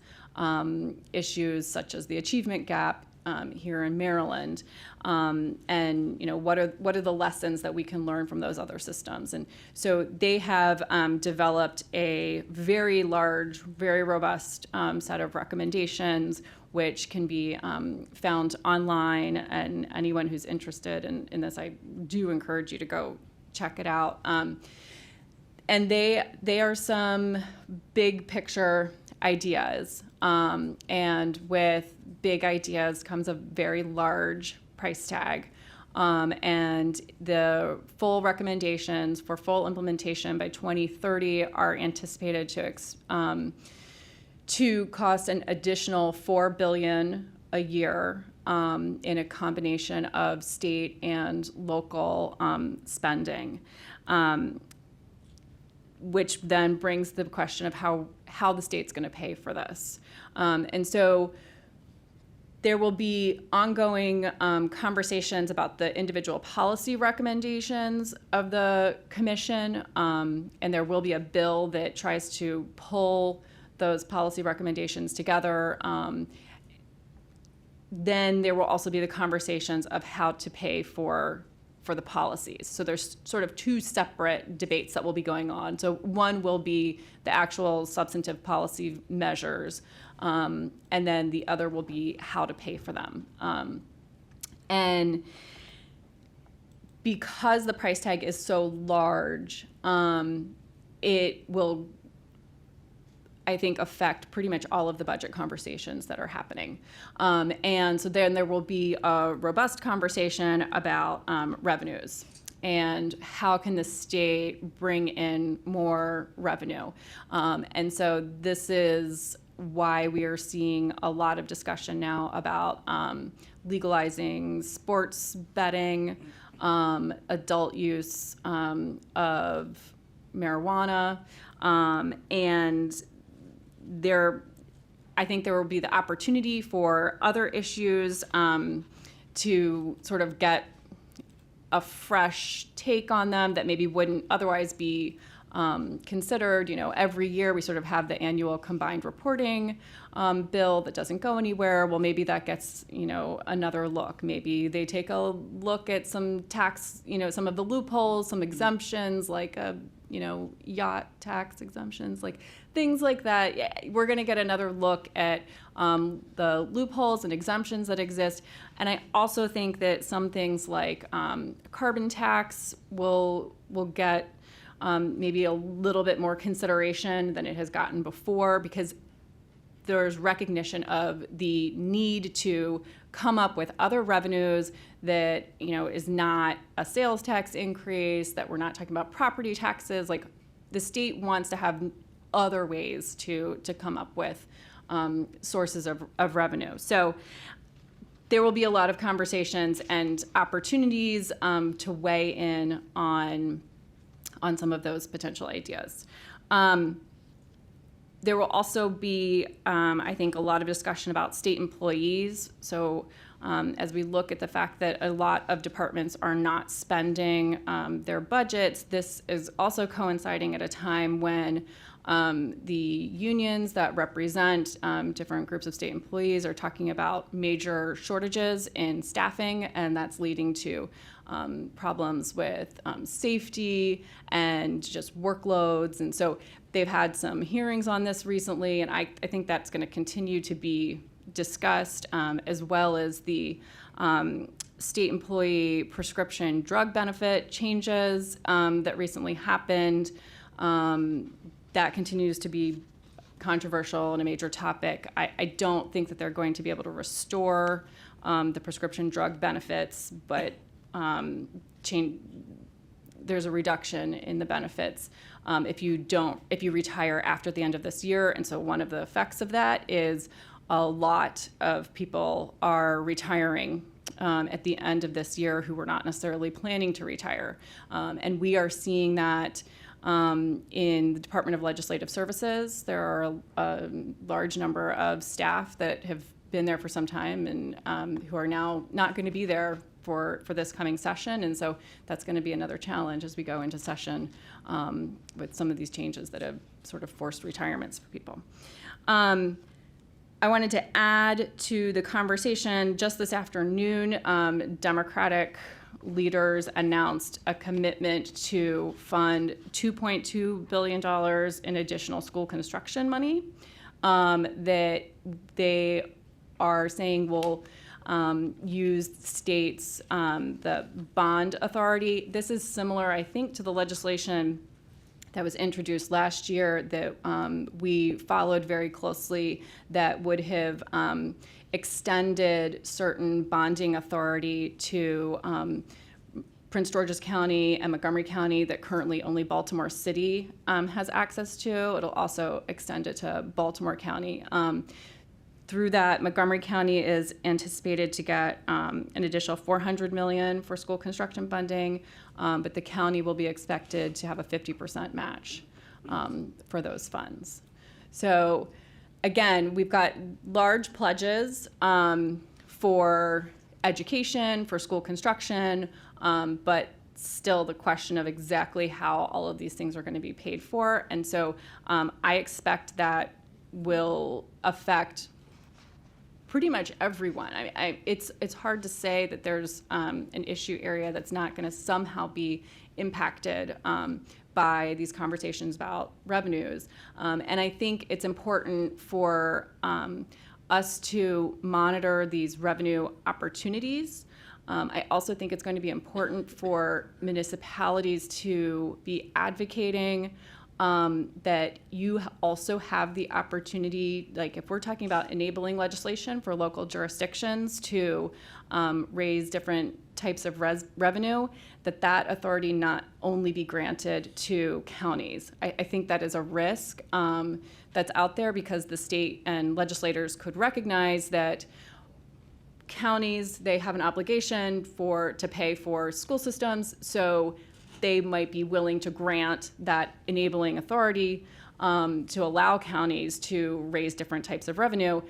issues such as the achievement gap here in Maryland, and what are the lessons that we can learn from those other systems. And so they have developed a very large, very robust set of recommendations, which can be found online, and anyone who's interested in this, I do encourage you to go check it out. And they are some big picture ideas, and with big ideas comes a very large price tag, and the full recommendations for full implementation by 2030 are anticipated to cost an additional $4 billion a year in a combination of state and local spending. Which then brings the question of how the state's going to pay for this. And so there will be ongoing conversations about the individual policy recommendations of the commission, and there will be a bill that tries to pull those policy recommendations together. Then there will also be the conversations of how to pay for the policies. So there's sort of two separate debates that will be going on. So one will be the actual substantive policy measures, and then the other will be how to pay for them. And because the price tag is so large, it will, I think, affect pretty much all of the budget conversations that are happening. And so then there will be a robust conversation about revenues and how can the state bring in more revenue. And so this is why we are seeing a lot of discussion now about legalizing sports betting, adult use of marijuana, and I think there will be the opportunity for other issues to sort of get a fresh take on them that maybe wouldn't otherwise be considered. Every year we sort of have the annual combined reporting bill that doesn't go anywhere. Well, maybe that gets, another look. Maybe they take a look at some tax, some of the loopholes, some exemptions, like yacht tax exemptions, like things like that. We're going to get another look at the loopholes and exemptions that exist. And I also think that some things like carbon tax will get maybe a little bit more consideration than it has gotten before, because there's recognition of the need to come up with other revenues that, is not a sales tax increase, that we're not talking about property taxes. Like, the state wants to have other ways to come up with sources of revenue. So there will be a lot of conversations and opportunities to weigh in on some of those potential ideas. There will also be, I think, a lot of discussion about state employees. So as we look at the fact that a lot of departments are not spending their budgets, this is also coinciding at a time when the unions that represent different groups of state employees are talking about major shortages in staffing, and that's leading to problems with safety and just workloads. And so they've had some hearings on this recently, and I think that's going to continue to be discussed, as well as the state employee prescription drug benefit changes that recently happened. That continues to be controversial and a major topic. I don't think that they're going to be able to restore the prescription drug benefits, but there's a reduction in the benefits if you retire after the end of this year. And so one of the effects of that is a lot of people are retiring at the end of this year who were not necessarily planning to retire. And we are seeing that in the Department of Legislative Services. There are a large number of staff that have been there for some time and who are now not going to be there for this coming session. And so that's going to be another challenge as we go into session with some of these changes that have sort of forced retirements for people. I wanted to add to the conversation just this afternoon, Democratic leaders announced a commitment to fund $2.2 billion in additional school construction money that they are saying will use states, the bond authority. This is similar, I think, to the legislation that was introduced last year that we followed very closely that would have extended certain bonding authority to Prince George's County and Montgomery County that currently only Baltimore City has access to. It'll also extend it to Baltimore County. Through that, Montgomery County is anticipated to get an additional $400 million for school construction funding, but the county will be expected to have a 50% match for those funds. So again, we've got large pledges for education, for school construction, but still the question of exactly how all of these things are going to be paid for. And so I expect that will affect pretty much everyone. It's hard to say that there's an issue area that's not going to somehow be impacted by these conversations about revenues. And I think it's important for us to monitor these revenue opportunities. I also think it's going to be important for municipalities to be advocating that you also have the opportunity, like if we're talking about enabling legislation for local jurisdictions to raise different types of revenue, that authority not only be granted to counties. I think that is a risk that's out there because the state and legislators could recognize that counties, they have an obligation to pay for school systems, so they might be willing to grant that enabling authority to allow counties to raise different types of revenue.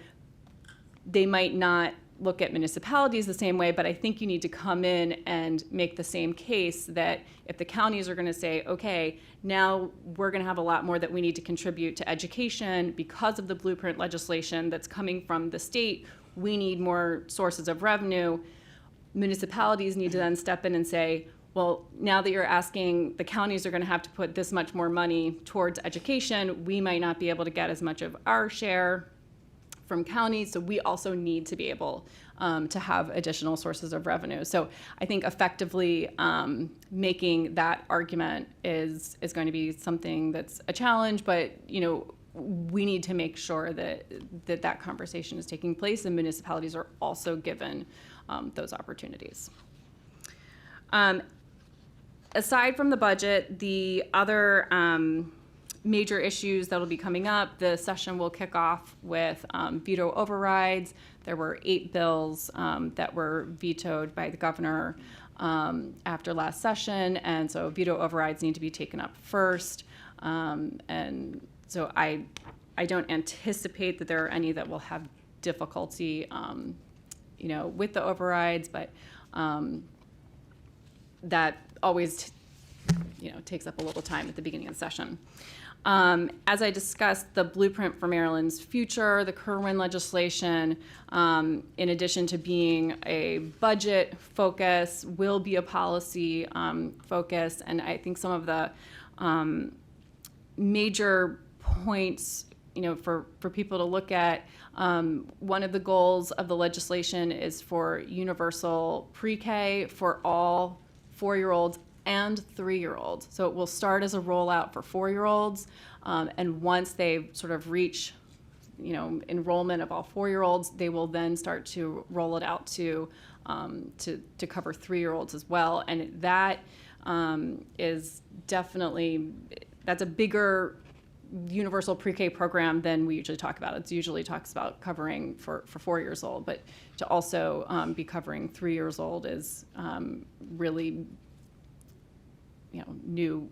They might not look at municipalities the same way, but I think you need to come in and make the same case that if the counties are going to say, okay, now we're going to have a lot more that we need to contribute to education because of the blueprint legislation that's coming from the state, we need more sources of revenue. Municipalities need to then step in and say, well, now that you're asking the counties are going to have to put this much more money towards education, we might not be able to get as much of our share from counties, so we also need to be able to have additional sources of revenue. So I think effectively making that argument is going to be something that's a challenge, but we need to make sure that conversation is taking place, and municipalities are also given those opportunities. Aside from the budget, the other major issues that will be coming up, the session will kick off with veto overrides. There were 8 bills that were vetoed by the governor after last session, and so veto overrides need to be taken up first. And so I don't anticipate that there are any that will have difficulty, with the overrides, but that always, takes up a little time at the beginning of the session. As I discussed, the blueprint for Maryland's future, the Kerwin legislation, in addition to being a budget focus, will be a policy focus. And I think some of the major points, for people to look at, one of the goals of the legislation is for universal pre-K for all 4-year-olds and 3-year-olds. So it will start as a rollout for 4-year-olds, and once they sort of reach, enrollment of all 4-year-olds, they will then start to roll it out to cover 3-year-olds as well. And that is definitely, that's a bigger universal pre-K program than we usually talk about. It usually talks about covering for 4 years old, but to also be covering 3 years old is really, new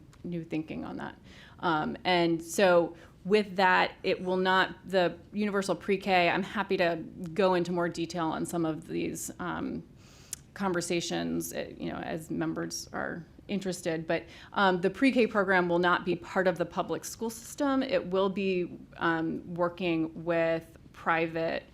thinking on that. And so with that, it will not, the universal pre-K, I'm happy to go into more detail on some of these conversations, as members are interested, but the pre-K program will not be part of the public school system. It will be working with private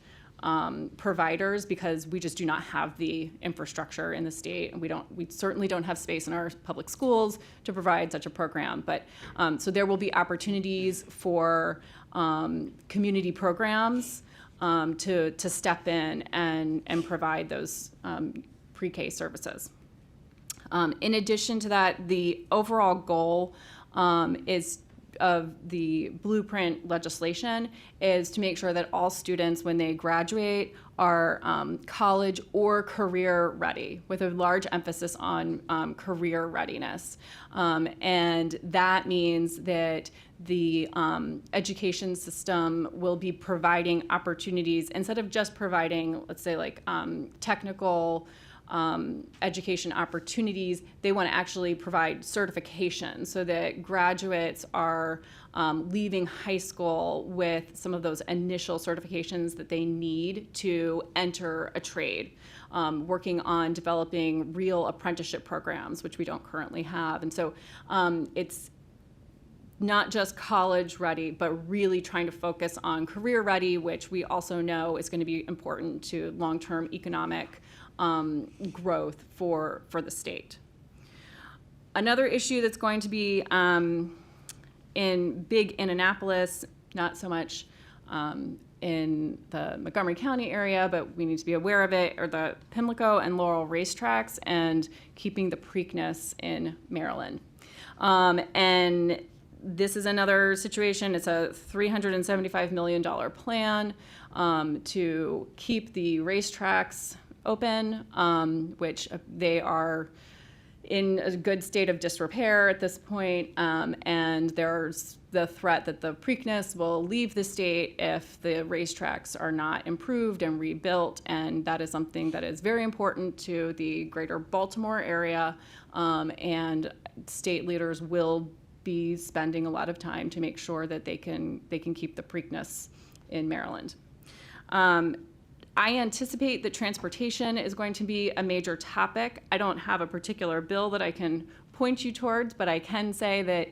providers, because we just do not have the infrastructure in the state, and we certainly don't have space in our public schools to provide such a program. But so there will be opportunities for community programs to step in and provide those pre-K services. In addition to that, the overall goal of the blueprint legislation is to make sure that all students, when they graduate, are college or career ready, with a large emphasis on career readiness. And that means that the education system will be providing opportunities, instead of just providing, let's say, like technical education opportunities. They want to actually provide certification so that graduates are leaving high school with some of those initial certifications that they need to enter a trade, working on developing real apprenticeship programs, which we don't currently have. And so it's not just college ready, but really trying to focus on career ready, which we also know is going to be important to long-term economic growth for the state. Another issue that's going to be in big Annapolis, not so much in the Montgomery County area, but we need to be aware of it, are the Pimlico and Laurel racetracks and keeping the Preakness in Maryland. And this is another situation. It's a $375 million plan to keep the racetracks open, which they are in a good state of disrepair at this point, and there's the threat that the Preakness will leave the state if the racetracks are not improved and rebuilt, and that is something that is very important to the greater Baltimore area, and state leaders will be spending a lot of time to make sure that they can keep the Preakness in Maryland. I anticipate that transportation is going to be a major topic. I don't have a particular bill that I can point you towards, but I can say that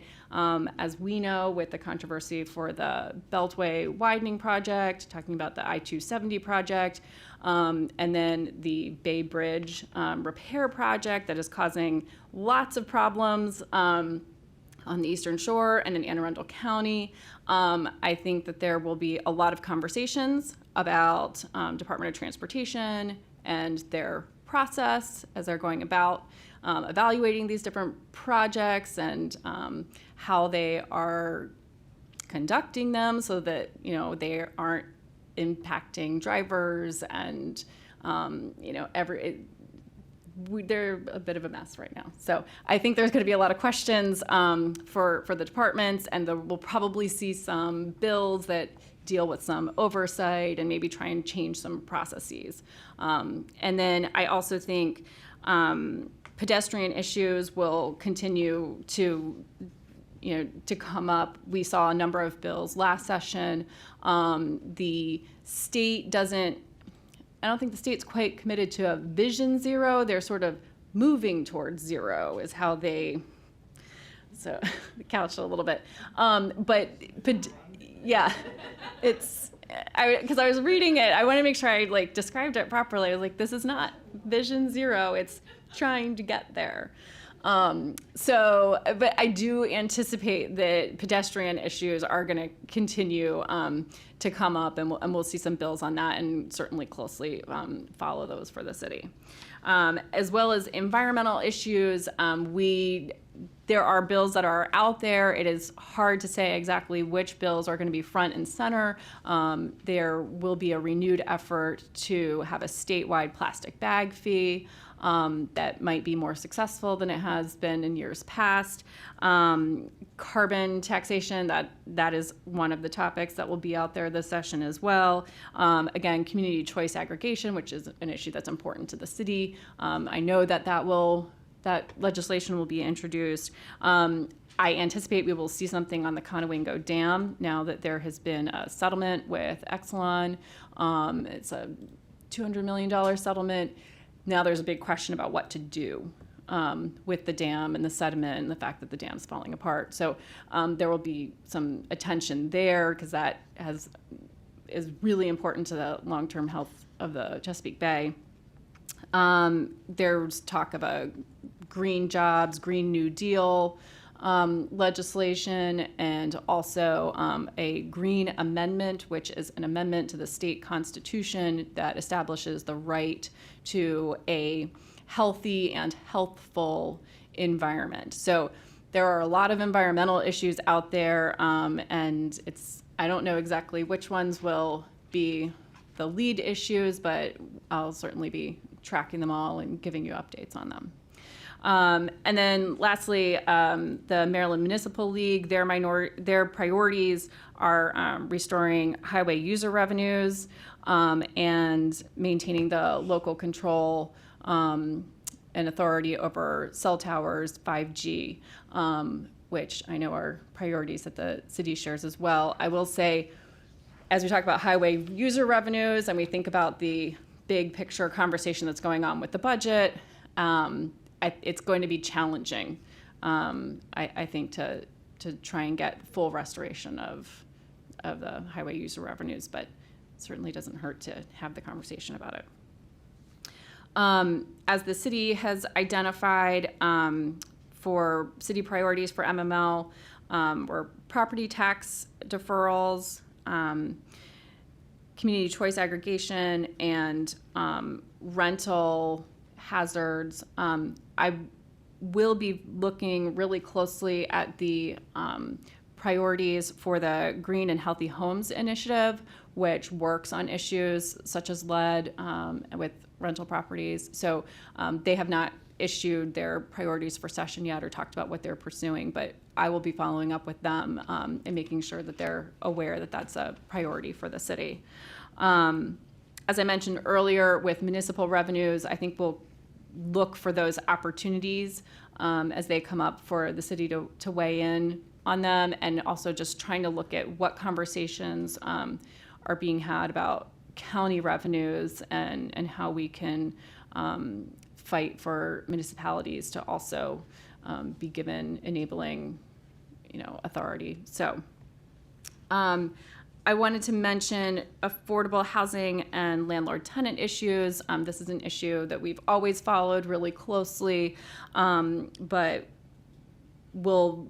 as we know, with the controversy for the Beltway widening project, talking about the I-270 project, and then the Bay Bridge repair project that is causing lots of problems on the Eastern Shore and in Anne Arundel County. I think that there will be a lot of conversations about Department of Transportation and their process as they're going about evaluating these different projects and how they are conducting them so that, you know, they aren't impacting drivers and, you know, they're a bit of a mess right now. So I think there's going to be a lot of questions for the departments, and we'll probably see some bills that deal with some oversight and maybe try and change some processes. And then I also think pedestrian issues will continue to come up. We saw a number of bills last session. The state I don't think the state's quite committed to a vision zero. They're sort of moving towards zero is how they, so couched a little bit. But yeah, because I was reading it, I want to make sure I like described it properly. I was like, this is not vision zero, it's trying to get there. But I do anticipate that pedestrian issues are going to continue to come up, and we'll see some bills on that, and certainly closely follow those for the city. As well as environmental issues, there are bills that are out there. It is hard to say exactly which bills are going to be front and center. There will be a renewed effort to have a statewide plastic bag fee. That might be more successful than it has been in years past. Carbon taxation, that is one of the topics that will be out there this session as well. Again, community choice aggregation, which is an issue that's important to the city. I know that legislation will be introduced. I anticipate we will see something on the Conowingo Dam now that there has been a settlement with Exelon. It's a $200 million settlement. Now there's a big question about what to do with the dam and the sediment and the fact that the dam's falling apart. So there will be some attention there because that is really important to the long-term health of the Chesapeake Bay. There's talk of a green jobs, Green New Deal legislation, and also a green amendment, which is an amendment to the state constitution that establishes the right to a healthy and healthful environment. So there are a lot of environmental issues out there, and I don't know exactly which ones will be the lead issues, but I'll certainly be tracking them all and giving you updates on them. And then lastly, the Maryland Municipal League, their priorities are restoring highway user revenues and maintaining the local control and authority over cell towers, 5G, which I know are priorities that the city shares as well. I will say, as we talk about highway user revenues and we think about the big picture conversation that's going on with the budget, it's going to be challenging, I think, to try and get full restoration of the highway user revenues, but it certainly doesn't hurt to have the conversation about it. As the city has identified for city priorities for MML, were property tax deferrals, community choice aggregation, and rental hazards. I will be looking really closely at the priorities for the Green and Healthy Homes Initiative, which works on issues such as lead with rental properties. So they have not issued their priorities for session yet or talked about what they're pursuing, but I will be following up with them and making sure that they're aware that that's a priority for the city. As I mentioned earlier, with municipal revenues, I think we'll look for those opportunities as they come up for the city to weigh in on them, and also just trying to look at what conversations are being had about county revenues and how we can fight for municipalities to also be given enabling, authority. So I wanted to mention affordable housing and landlord-tenant issues. This is an issue that we've always followed really closely, but will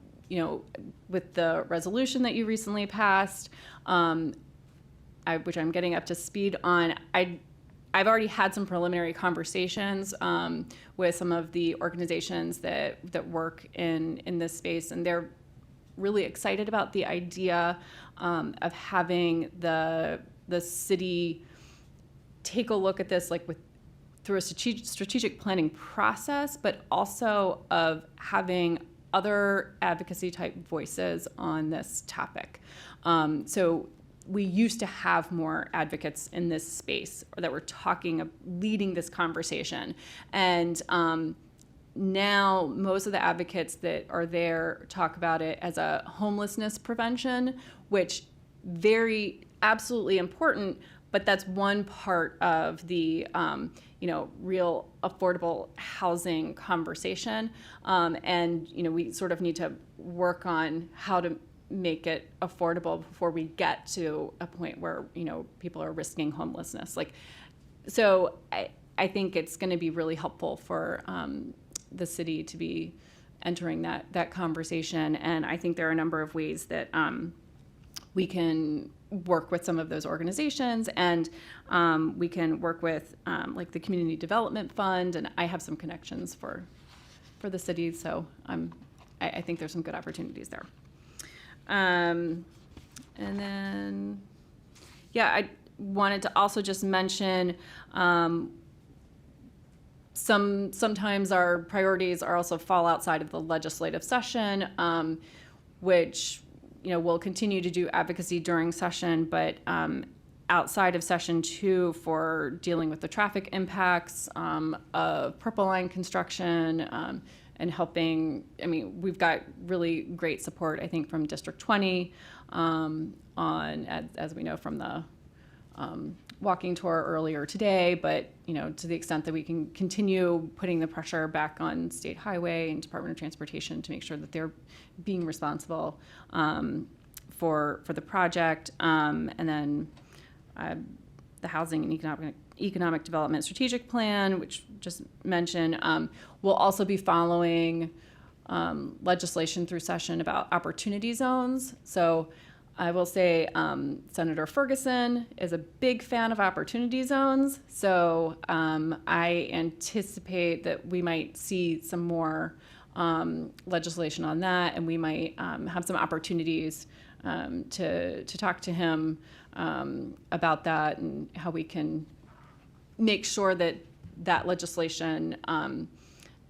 with the resolution that you recently passed, which I'm getting up to speed on, I've already had some preliminary conversations with some of the organizations that work in this space, and they're really excited about the idea of having the city take a look at this through a strategic planning process, but also of having other advocacy type voices on this topic. So we used to have more advocates in this space that were leading this conversation. And now most of the advocates that are there talk about it as a homelessness prevention, which absolutely important, but that's one part of the real affordable housing conversation. And we sort of need to work on how to make it affordable before we get to a point where people are risking homelessness. So I think it's going to be really helpful for the city to be entering that conversation, and I think there are a number of ways that we can work with some of those organizations, and we can work with the Community Development Fund, and I have some connections for the city, so I think there's some good opportunities there. And then, I wanted to also just mention sometimes our priorities are also fall outside of the legislative session, which we'll continue to do advocacy during session, but outside of session 2 for dealing with the traffic impacts of Purple Line construction, and helping, we've got really great support, I think, from District 20 as we know from the walking tour earlier today, but, to the extent that we can continue putting the pressure back on State Highway and Department of Transportation to make sure that they're being responsible for the project. And then the Housing and Economic Development Strategic Plan, which just mentioned, we'll also be following legislation through session about opportunity zones. So I will say Senator Ferguson is a big fan of opportunity zones. So I anticipate that we might see some more legislation on that, and we might have some opportunities to talk to him about that and how we can make sure that legislation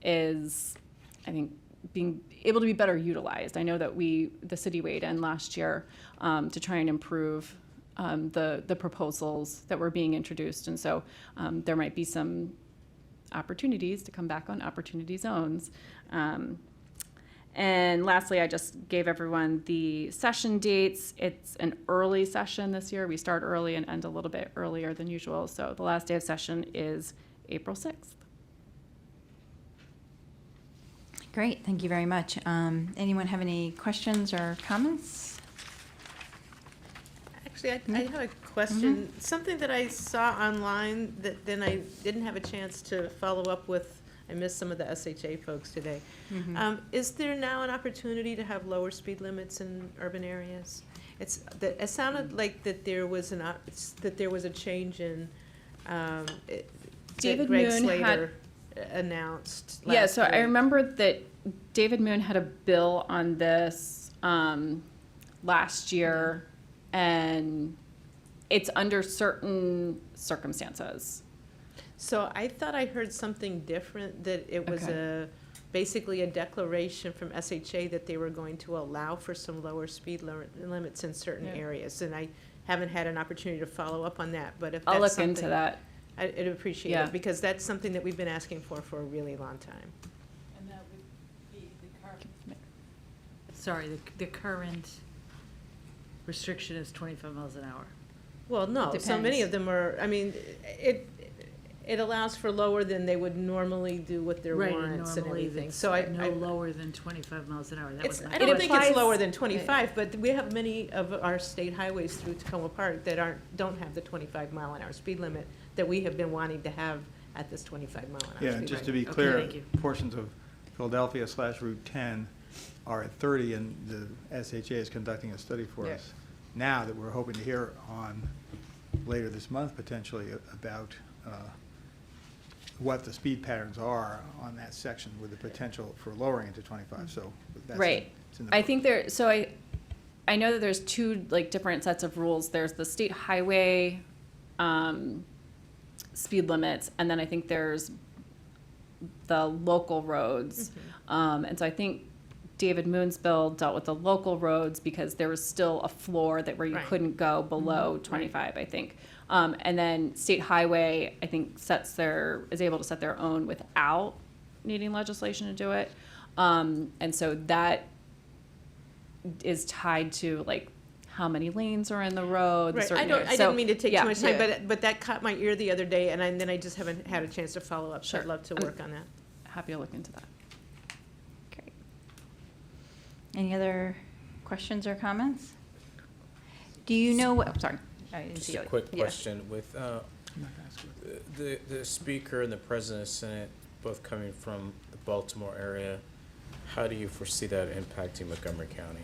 is, I think, being able to be better utilized. I know that the city weighed in last year to try and improve the proposals that were being introduced, and so there might be some opportunities to come back on opportunity zones. And lastly, I just gave everyone the session dates. It's an early session this year. We start early and end a little bit earlier than usual. So the last day of session is April 6th. Great, thank you very much. Anyone have any questions or comments? Actually, I have a question. Something that I saw online that then I didn't have a chance to follow up with. I missed some of the SHA folks today. Is there now an opportunity to have lower speed limits in urban areas? It sounded like that there was a change in David Greg Moon Slater announced last Yeah, so I week. remember that David Moon had a bill on this last year, and it's under certain circumstances. So I thought I heard something different, that it was basically a declaration from SHA that they were going to allow for some lower speed limits in certain areas. And I haven't had an opportunity to follow up on that, but if that's I'll look something, into that. I'd appreciate Yeah. it, because that's something that we've been asking for a really long time. And that would be the current, sorry, the current restriction is 25 miles an hour. Well, no, so many Depends. of them are, it allows for lower than they would normally do with their Right, warrants and normally everything. it's So no lower than 25 miles an hour. That was my I don't think it's applies- lower than 25, but we have many of our state highways through Tacoma Park that don't have the 25-mile-an-hour speed limit that we have been wanting to have at this 25-mile-an-hour speed Yeah, limit. just to be Okay, clear, thank you. portions of Philadelphia / Route 10 are at 30, and the SHA is conducting a study for Yeah. us now that we're hoping to hear on later this month potentially about what the speed patterns are on that section with the potential for lowering it to 25, so that's. Right. it's in the I book. think there, so I know that there's two like different sets of rules. There's the state highway speed limits, and then I think there's the local roads. And so I think David Moon's bill dealt with the local roads because there was still a floor that where you Right. couldn't go below 25, I think. And then state highway, I think is able to set their own without needing legislation to do it. And so that is tied to like how many lanes are in the road. Right, certain I areas. So, didn't mean to take yeah, too much time, yeah. but that caught my ear the other day, and then I just haven't had a chance to follow up, so I'd Sure. love to work on that. Happy to look into that. Great. Any other questions or comments? Do you know what, oh, sorry. I didn't see Just a you. quick Yeah. question, with the Speaker and the President of the Senate both coming from the Baltimore area, how do you foresee that impacting Montgomery County?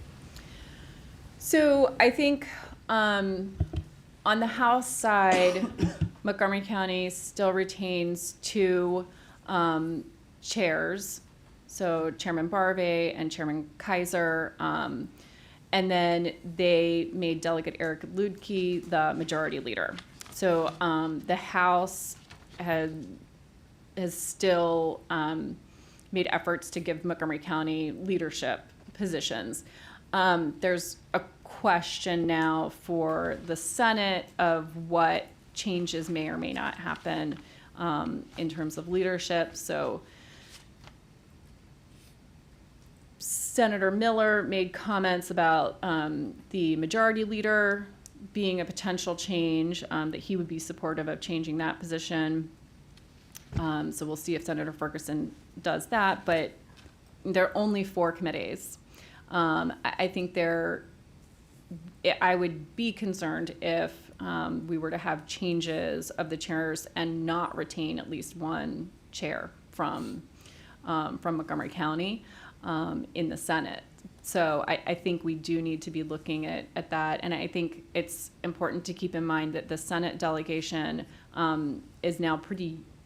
So I think on the House side, Montgomery County still retains two chairs. So Chairman Barve and Chairman Kaiser. And then they made Delegate Eric Ludke the majority leader. So the House has still made efforts to give Montgomery County leadership positions. There's a question now for the Senate of what changes may or may not happen in terms of leadership. So Senator Miller made comments about the majority leader being a potential change, that he would be supportive of changing that position. So we'll see if Senator Ferguson does that, but there are only 4 committees. I think I would be concerned if we were to have changes of the chairs and not retain at least one chair from Montgomery County in the Senate. So I think we do need to be looking at that. And I think it's important to keep in mind that the Senate delegation is now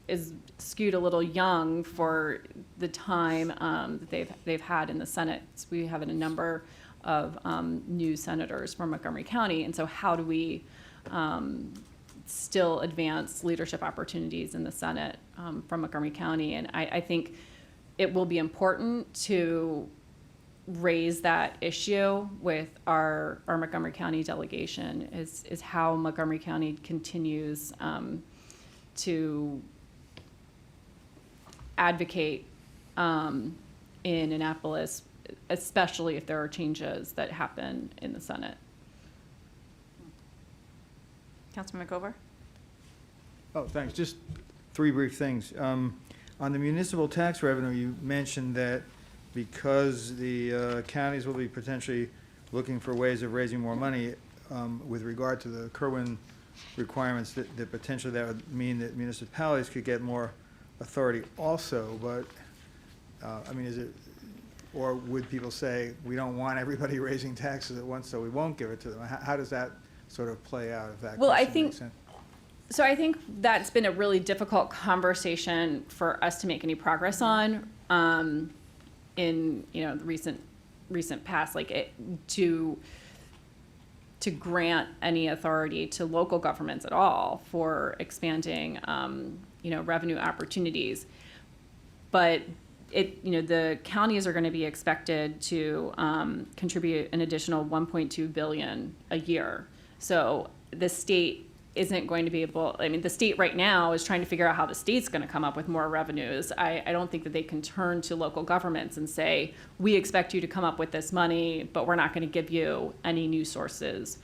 is skewed a little young for the time that they've had in the Senate. So we have a number of new senators from Montgomery County. And so how do we still advance leadership opportunities in the Senate from Montgomery County? And I think it will be important to raise that issue with our Montgomery County delegation is how Montgomery County continues to advocate in Annapolis, especially if there are changes that happen in the Senate. Councilman McGover? Oh, thanks. Just 3 brief things. On the municipal tax revenue, you mentioned that because the counties will be potentially looking for ways of raising more money with regard to the Kerwin requirements, that potentially that would mean that municipalities could get more authority also, but, I mean, is it, or would people say, we don't want everybody raising taxes at once, so we won't give it to them? How does that sort of play out, if that Well, I question makes think- sense? So I think that's been a really difficult conversation for us to make any progress on in the recent past, like to grant any authority to local governments at all for expanding revenue opportunities. But the counties are going to be expected to contribute an additional $1.2 billion a year. So the state isn't going to be able, the state right now is trying to figure out how the state's going to come up with more revenues. I don't think that they can turn to local governments and say, we expect you to come up with this money, but we're not going to give you any new sources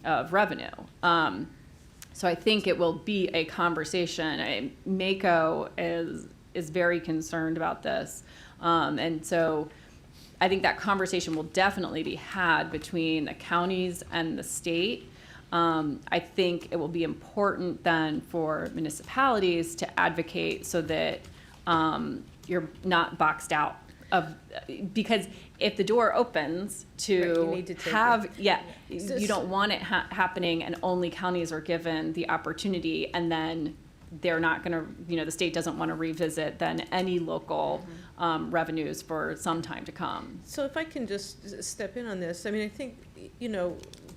of revenue. So I think it will be a conversation. MACo is very concerned about this. And so I think that conversation will definitely be had between the counties and the state. I think it will be important then for municipalities to advocate so that you're not boxed out because if the door opens Right, you to need to take have, it. yeah, So- you don't want it happening and only counties are given the opportunity, and then they're not gonna, the state doesn't want to revisit then any local revenues for some time to come. So if I can just step in on this, I mean, I think,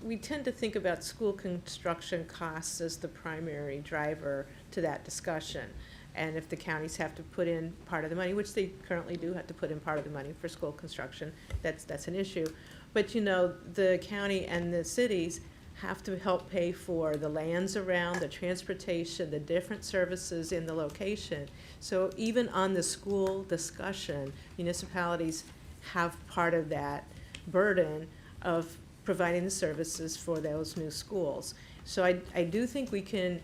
we tend to think about school construction costs as the primary driver to that discussion. And if the counties have to put in part of the money, which they currently do have to put in part of the money for school construction, that's an issue. But, the county and the cities have to help pay for the lands around, the transportation, the different services in the location. So even on the school discussion, municipalities have part of that burden of providing the services for those new schools. So I do think we can,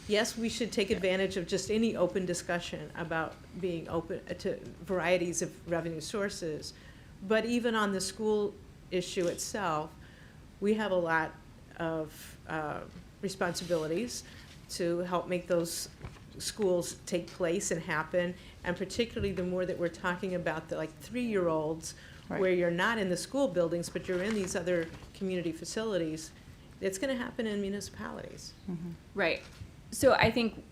yes, we should take advantage of just any open discussion about being open to varieties of revenue sources. But even on the school issue itself, we have a lot of responsibilities to help make those schools take place and happen. And particularly the more that we're talking about the 3-year-olds, Right. where you're not in the school buildings, but you're in these other community facilities, it's gonna happen in municipalities. Right. So I think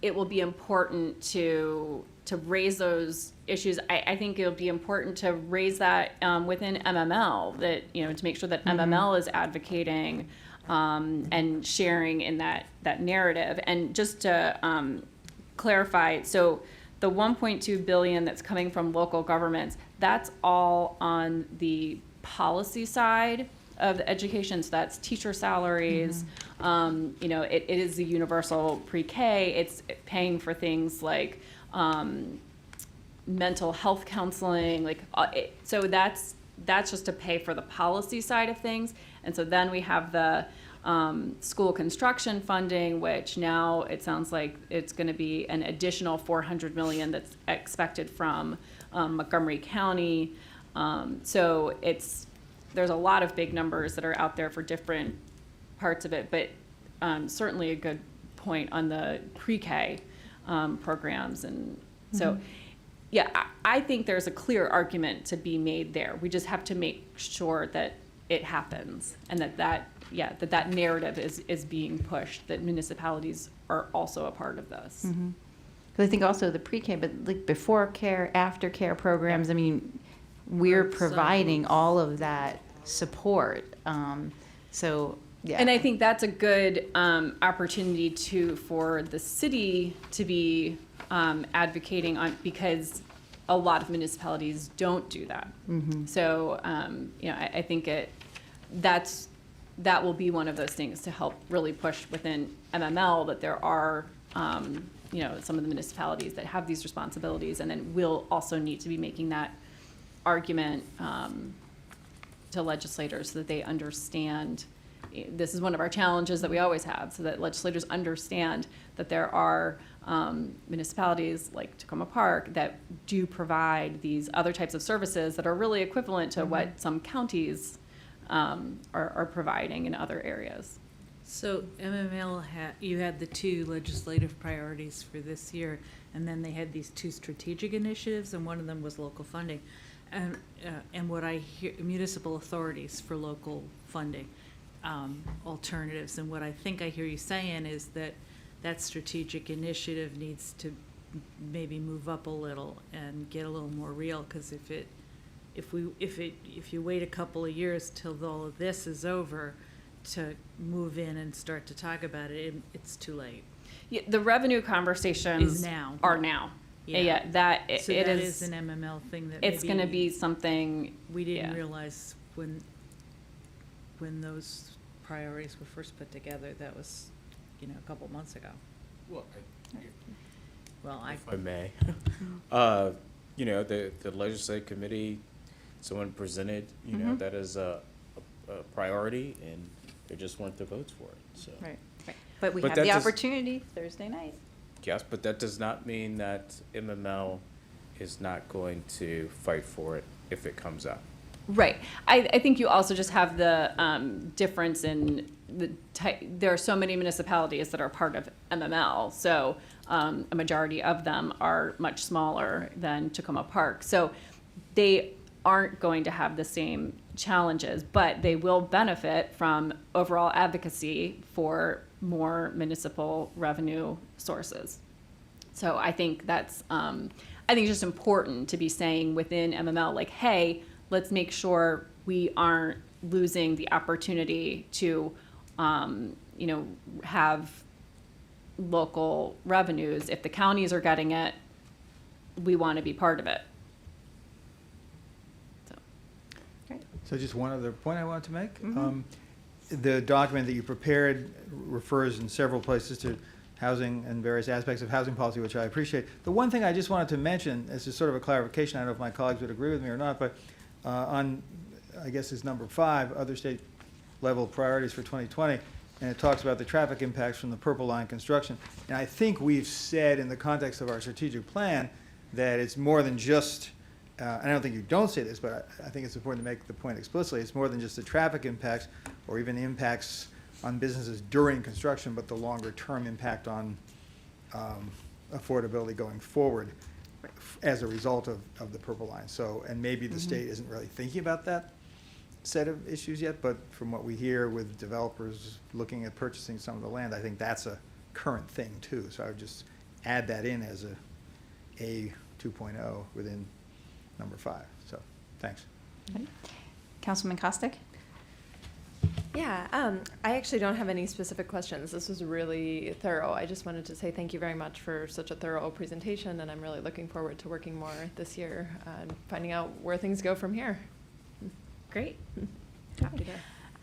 it will be important to raise those issues. I think it'll be important to raise that within MML, that, to make sure that MML is advocating and sharing in that narrative. And just to clarify, so the 1.2 billion that's coming from local governments, that's all on the policy side of the education. So that's teacher salaries. It is the universal pre-K. It's paying for things like mental health counseling. So that's just to pay for the policy side of things. And so then we have the school construction funding, which now it sounds like it's going to be an additional $400 million that's expected from Montgomery County. So there's a lot of big numbers that are out there for different parts of it, but certainly a good point on the pre-K programs. And so, yeah, I think there's a clear argument to be made there. We just have to make sure that it happens, and that narrative is being pushed, that municipalities are also a part of this. Because I think also the pre-K, but before care, after care programs, I mean, we're providing all of that support. So, yeah. And I think that's a good opportunity for the city to be advocating on, because a lot of municipalities don't do that. So, I think that will be one of those things to help really push within MML, that there are, some of the municipalities that have these responsibilities, and then we'll also need to be making that argument to legislators so that they understand. This is one of our challenges that we always have, so that legislators understand that there are municipalities like Tacoma Park that do provide these other types of services that are really equivalent to what some counties are providing in other areas. So MML you had the 2 legislative priorities for this year, and then they had these 2 strategic initiatives, and one of them was local funding. And what I hear, municipal authorities for local funding, alternatives. And what I think I hear you saying is that strategic initiative needs to maybe move up a little and get a little more real, because if you wait a couple of years till all of this is over to move in and start to talk about it, it's too late. Yeah, the revenue conversations are now. Yeah, So it that is an MML thing that it's going to maybe be something we didn't yeah. realize when those priorities were first put together. That was, a couple months ago. Well, If I may. The legislative committee, someone presented, that as a priority, and there just weren't the votes for it, so. Right. But we But have that the does- opportunity Thursday night. Yes, but that does not mean that MML is not going to fight for it if it comes up. Right. I think you also just have the difference in the type. There are so many municipalities that are part of MML, so a majority of them are much smaller than Tacoma Park. So they aren't going to have the same challenges, but they will benefit from overall advocacy for more municipal revenue sources. So I think that's, I think it's just important to be saying within MML, like, hey, let's make sure we aren't losing the opportunity to, you know, have local revenues. If the counties are getting it, we want to be part of it. So just one other point I wanted to make. The document that you prepared refers in several places to housing and various aspects of housing policy, which I appreciate. The one thing I just wanted to mention, as is sort of a clarification, I don't know if my colleagues would agree with me or not, but on, I guess it's number 5, other state level priorities for 2020, and it talks about the traffic impacts from the Purple Line construction. And I think we've said in the context of our strategic plan that it's more than just, and I don't think you don't say this, but I think it's important to make the point explicitly, it's more than just the traffic impacts or even impacts on businesses during construction, but the longer term impact on affordability going forward as a result of the Purple Line. So, and maybe the state isn't really thinking about that set of issues yet, but from what we hear with developers looking at purchasing some of the land, I think that's a current thing too. So I would just add that in as a 2.0 within number 5. So, thanks. Councilman Costick? Yeah, I actually don't have any specific questions. This was really thorough. I just wanted to say thank you very much for such a thorough presentation, and I'm really looking forward to working more this year and finding out where things go from here. Great. Happy to.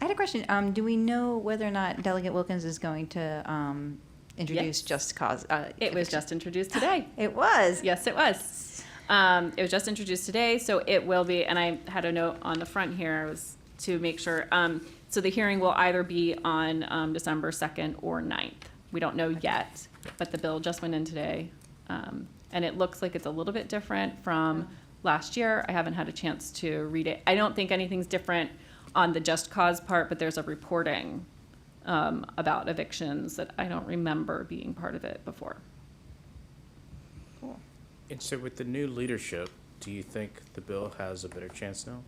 I had a question. Do we know whether or not Delegate Wilkins is going to introduce Yes. Just Cause? It was just introduced today. It was? Yes, it was. It was just introduced today, so it will be, and I had a note on the front here was to make sure. So the hearing will either be on December 2nd or 9th. We don't know yet, but the bill just went in today. And it looks like it's a little bit different from last year. I haven't had a chance to read it. I don't think anything's different on the Just Cause part, but there's a reporting about evictions that I don't remember being part of it before. And so with the new leadership, do you think the bill has a better chance now?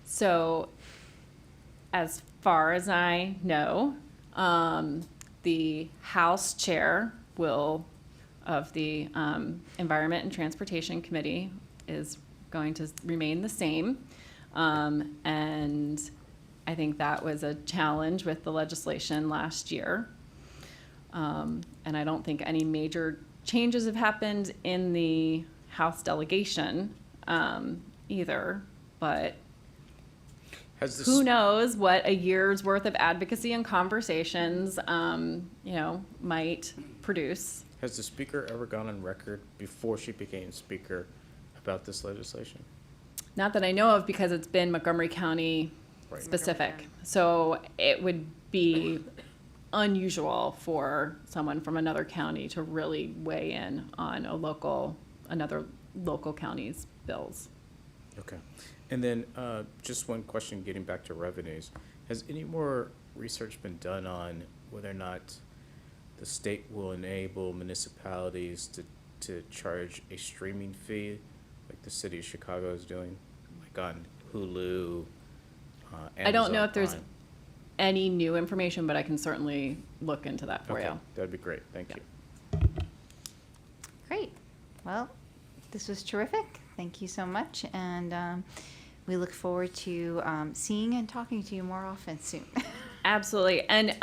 So, as far as I know, the House Chair of the Environment and Transportation Committee is going to remain the same. And I think that was a challenge with the legislation last year. And I don't think any major changes have happened in the House delegation either, but who knows what a year's worth of advocacy and conversations, might produce. Has the speaker ever gone on record before she became speaker about this legislation? Not that I know of, because it's been Montgomery County Right. specific. So it would be unusual for someone from another county to really weigh in on another local county's bills. Okay. And then just one question, getting back to revenues. Has any more research been done on whether or not the state will enable municipalities to charge a streaming fee like the city of Chicago is doing, like on Hulu, I don't know Amazon if there's Prime? any new information, but I can certainly look into that for Okay, you. that'd be great. Thank Yeah. you. Great. Well, this was terrific. Thank you so much. And we look forward to seeing and talking to you more often soon. Absolutely. And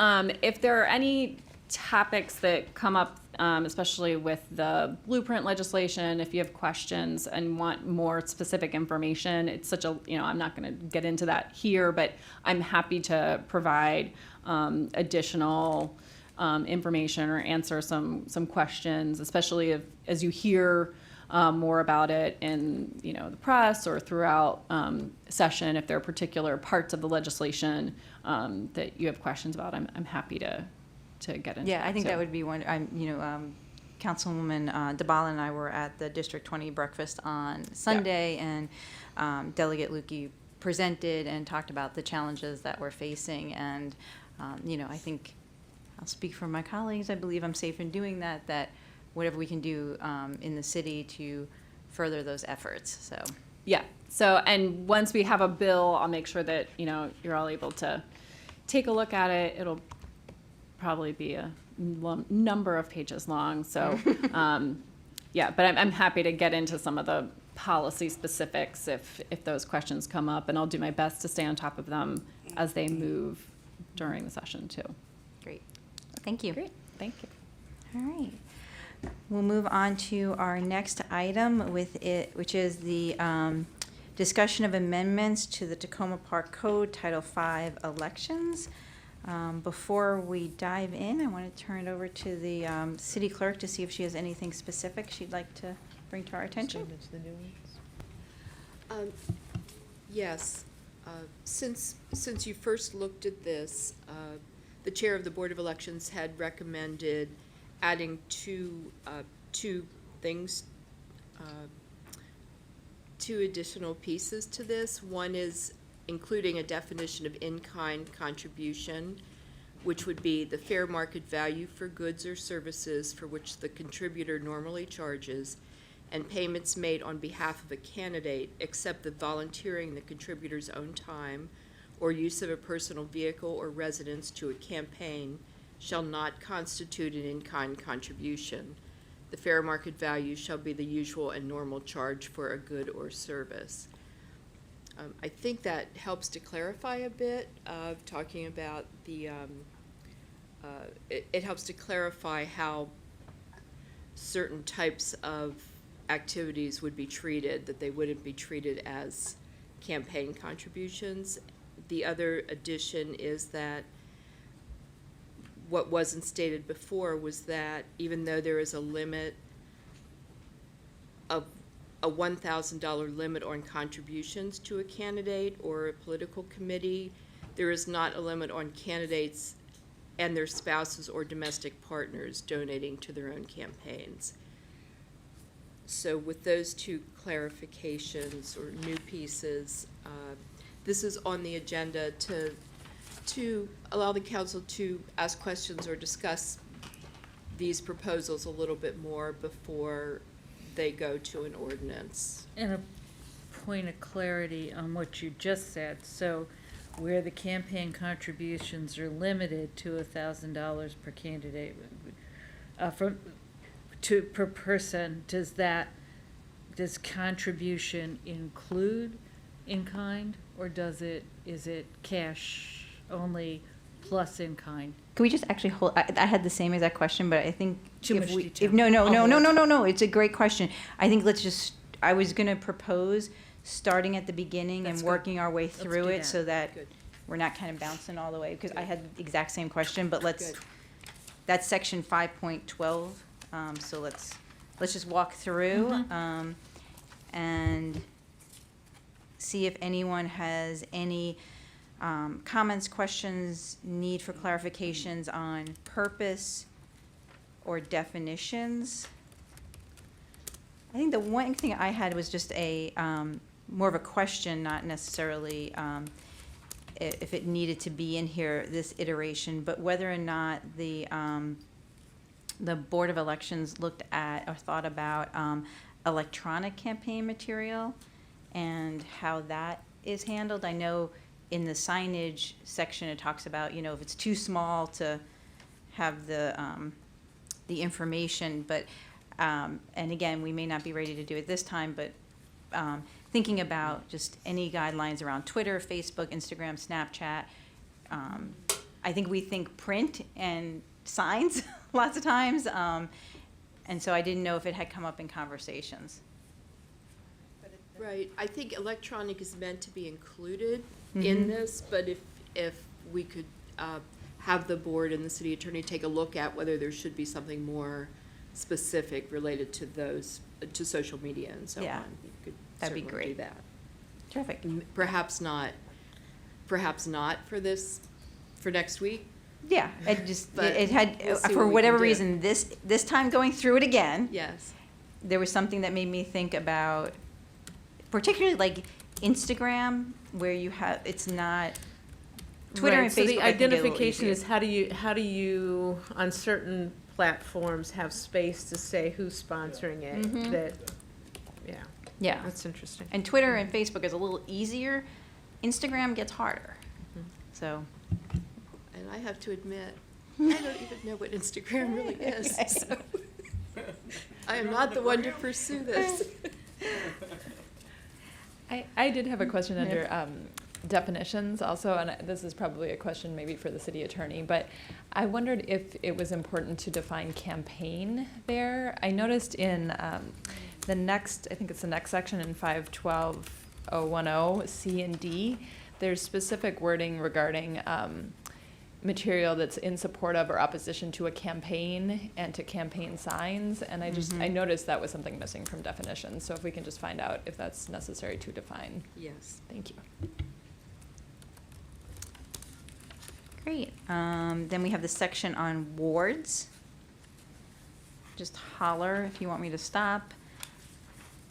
if there are any topics that come up, especially with the blueprint legislation, if you have questions and want more specific information, it's such a, I'm not going to get into that here, but I'm happy to provide additional information or answer some questions, especially as you hear more about it in the press or throughout session. If there are particular parts of the legislation that you have questions about, I'm happy to get into. Yeah, I think So- that would be one. Councilwoman DeBala and I were at the District 20 breakfast on Sunday, and Delegate Lukey presented and talked about the challenges that we're facing. And, I think, I'll speak for my colleagues, I believe I'm safe in doing that, that whatever we can do in the city to further those efforts, so. Yeah. So, and once we have a bill, I'll make sure that, you're all able to take a look at it. It'll probably be a number of pages long. So, yeah, but I'm happy to get into some of the policy specifics if those questions come up, and I'll do my best to stay on top of them as they move during the session too. Great. Thank you. Great. Thank you. All right. We'll move on to our next item which is the discussion of amendments to the Tacoma Park Code, Title V, Elections. Before we dive in, I want to turn it over to the city clerk to see if she has anything specific she'd like to bring to our attention. Yes, since you first looked at this, the chair of the Board of Elections had recommended adding two things, two additional pieces to this. One is including a definition of in-kind contribution, which would be the fair market value for goods or services for which the contributor normally charges, and payments made on behalf of a candidate, except that volunteering the contributor's own time or use of a personal vehicle or residence to a campaign shall not constitute an in-kind contribution. The fair market value shall be the usual and normal charge for a good or service. I think that helps to clarify a bit, talking about the, it helps to clarify how certain types of activities would be treated, that they wouldn't be treated as campaign contributions. The other addition is that what wasn't stated before was that even though there is a limit of a $1,000 limit on contributions to a candidate or a political committee, there is not a limit on candidates and their spouses or domestic partners donating to their own campaigns. So with those two clarifications or new pieces, this is on the agenda to allow the council to ask questions or discuss these proposals a little bit more before they go to an ordinance. And a point of clarity on what you just said, so where the campaign contributions are limited to $1,000 per candidate, per person, does contribution include in kind, or is it cash only plus in kind? Can we just actually hold, I had the same exact question, but I think Too if much we, detail. if, no, I'll hold. no, it's a great question. I think let's just, I was gonna propose starting at the beginning and That's good. working our way through do it that. so that Good. we're not kind of bouncing all the way, because I had the exact same question, but let's, Good. that's section 5.12, so let's just walk through, and see if anyone has any comments, questions, need for clarifications on purpose or definitions. I think the one thing I had was just a, more of a question, not necessarily if it needed to be in here, this iteration, but whether or not the Board of Elections looked at or thought about electronic campaign material and how that is handled. I know in the signage section, it talks about, if it's too small to have the information, but, and again, we may not be ready to do it this time, but thinking about just any guidelines around Twitter, Facebook, Instagram, Snapchat. I think we think print and signs lots of times, and so I didn't know if it had come up in conversations. Right, I think electronic is meant to be included in this, but if we could have the board and the city attorney take a look at whether there should be something more specific related to those, to social media and so on. Yeah, You could that'd be certainly do great. that. Terrific. Perhaps not for this, for next week, Yeah, it just, But it had, we'll see for what we whatever can do. reason, this time going through it again, Yes. there was something that made me think about, particularly like Instagram, where you have, it's not, Twitter Right, and so Facebook, the I think, get a little identification easier. is how do you, on certain platforms, have space to say who's sponsoring it, Mhm. that, yeah, Yeah, that's interesting. and Twitter and Facebook is a little easier. Instagram gets harder. Mhm. So, And I have to admit, I don't even know what Instagram really is. So I am not the one to pursue this. I did have a question under definitions also, and this is probably a question maybe for the city attorney, but I wondered if it was important to define campaign there. I noticed in the next, I think it's the next section in 512.010, C and D, there's specific wording regarding material that's in support of or opposition to a campaign and to campaign signs, and I just, I noticed that was something missing from definitions, so if we can just find out if that's necessary to define. Yes. Thank you. great. Then we have the section on wards. Just holler if you want me to stop.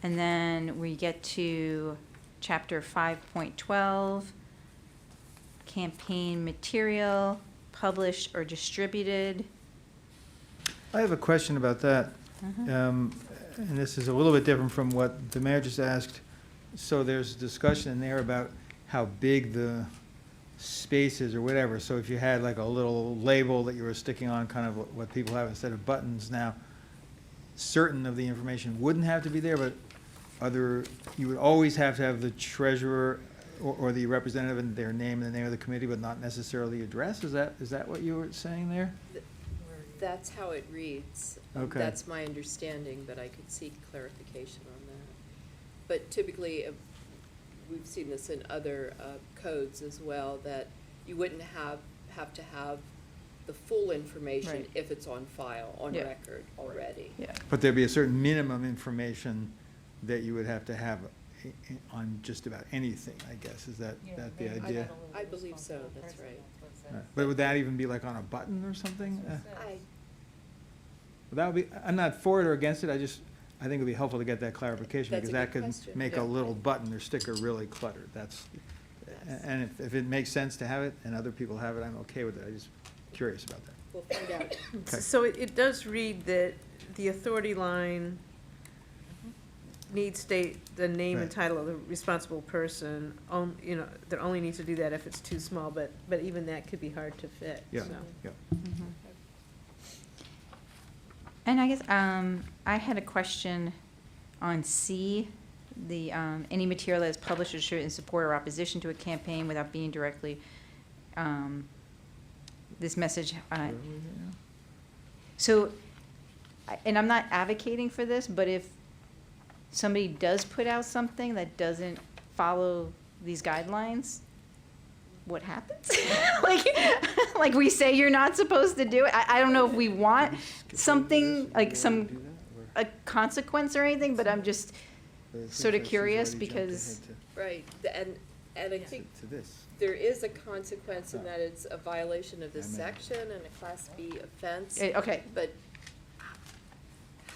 And then we get to chapter 5.12, campaign material, published or distributed. I have a question about that. And this is a little bit different from what the mayor just asked. So there's discussion in there about how big the space is or whatever. So if you had like a little label that you were sticking on, kind of what people have instead of buttons now, certain of the information wouldn't have to be there, but you would always have to have the treasurer or the representative and their name and the name of the committee, but not necessarily address? Is that what you were saying there? That's how it reads. Okay. That's my understanding, but I could seek clarification on that. But typically, we've seen this in other codes as well, that you wouldn't have to have the full information Right. if it's on file, on Yeah. record already. Yeah. But there'd be a certain minimum information that you would have to have on just about anything, I guess. Is that the idea? I believe so, that's right. Right. But would that even be like on a button or something? That would be, I'm not for it or against it, I think it'd be helpful to get that clarification, That's because a that good could question. make Yeah. a little button or sticker really cluttered, and if it makes sense to have it and other people have it, I'm okay with it, I'm just curious about that. We'll find out. Okay. So it does read that the authority line needs state the name and Right. title of the responsible person, they only need to do that if it's too small, but even that could be hard to fit, Yeah, so. yeah. And I guess, I had a question on C, the, any material that is published or distributed in support or opposition to a campaign without being directly, this message, so, and I'm not advocating for this, but if somebody does put out something that doesn't follow these guidelines, what happens? Like we say you're not supposed to do it. I don't know if we want something, like a consequence or anything, but I'm just sort of curious because, Right, and I think To this. there is a consequence in that it's a violation of this I mean- section and a Class B offense. okay, But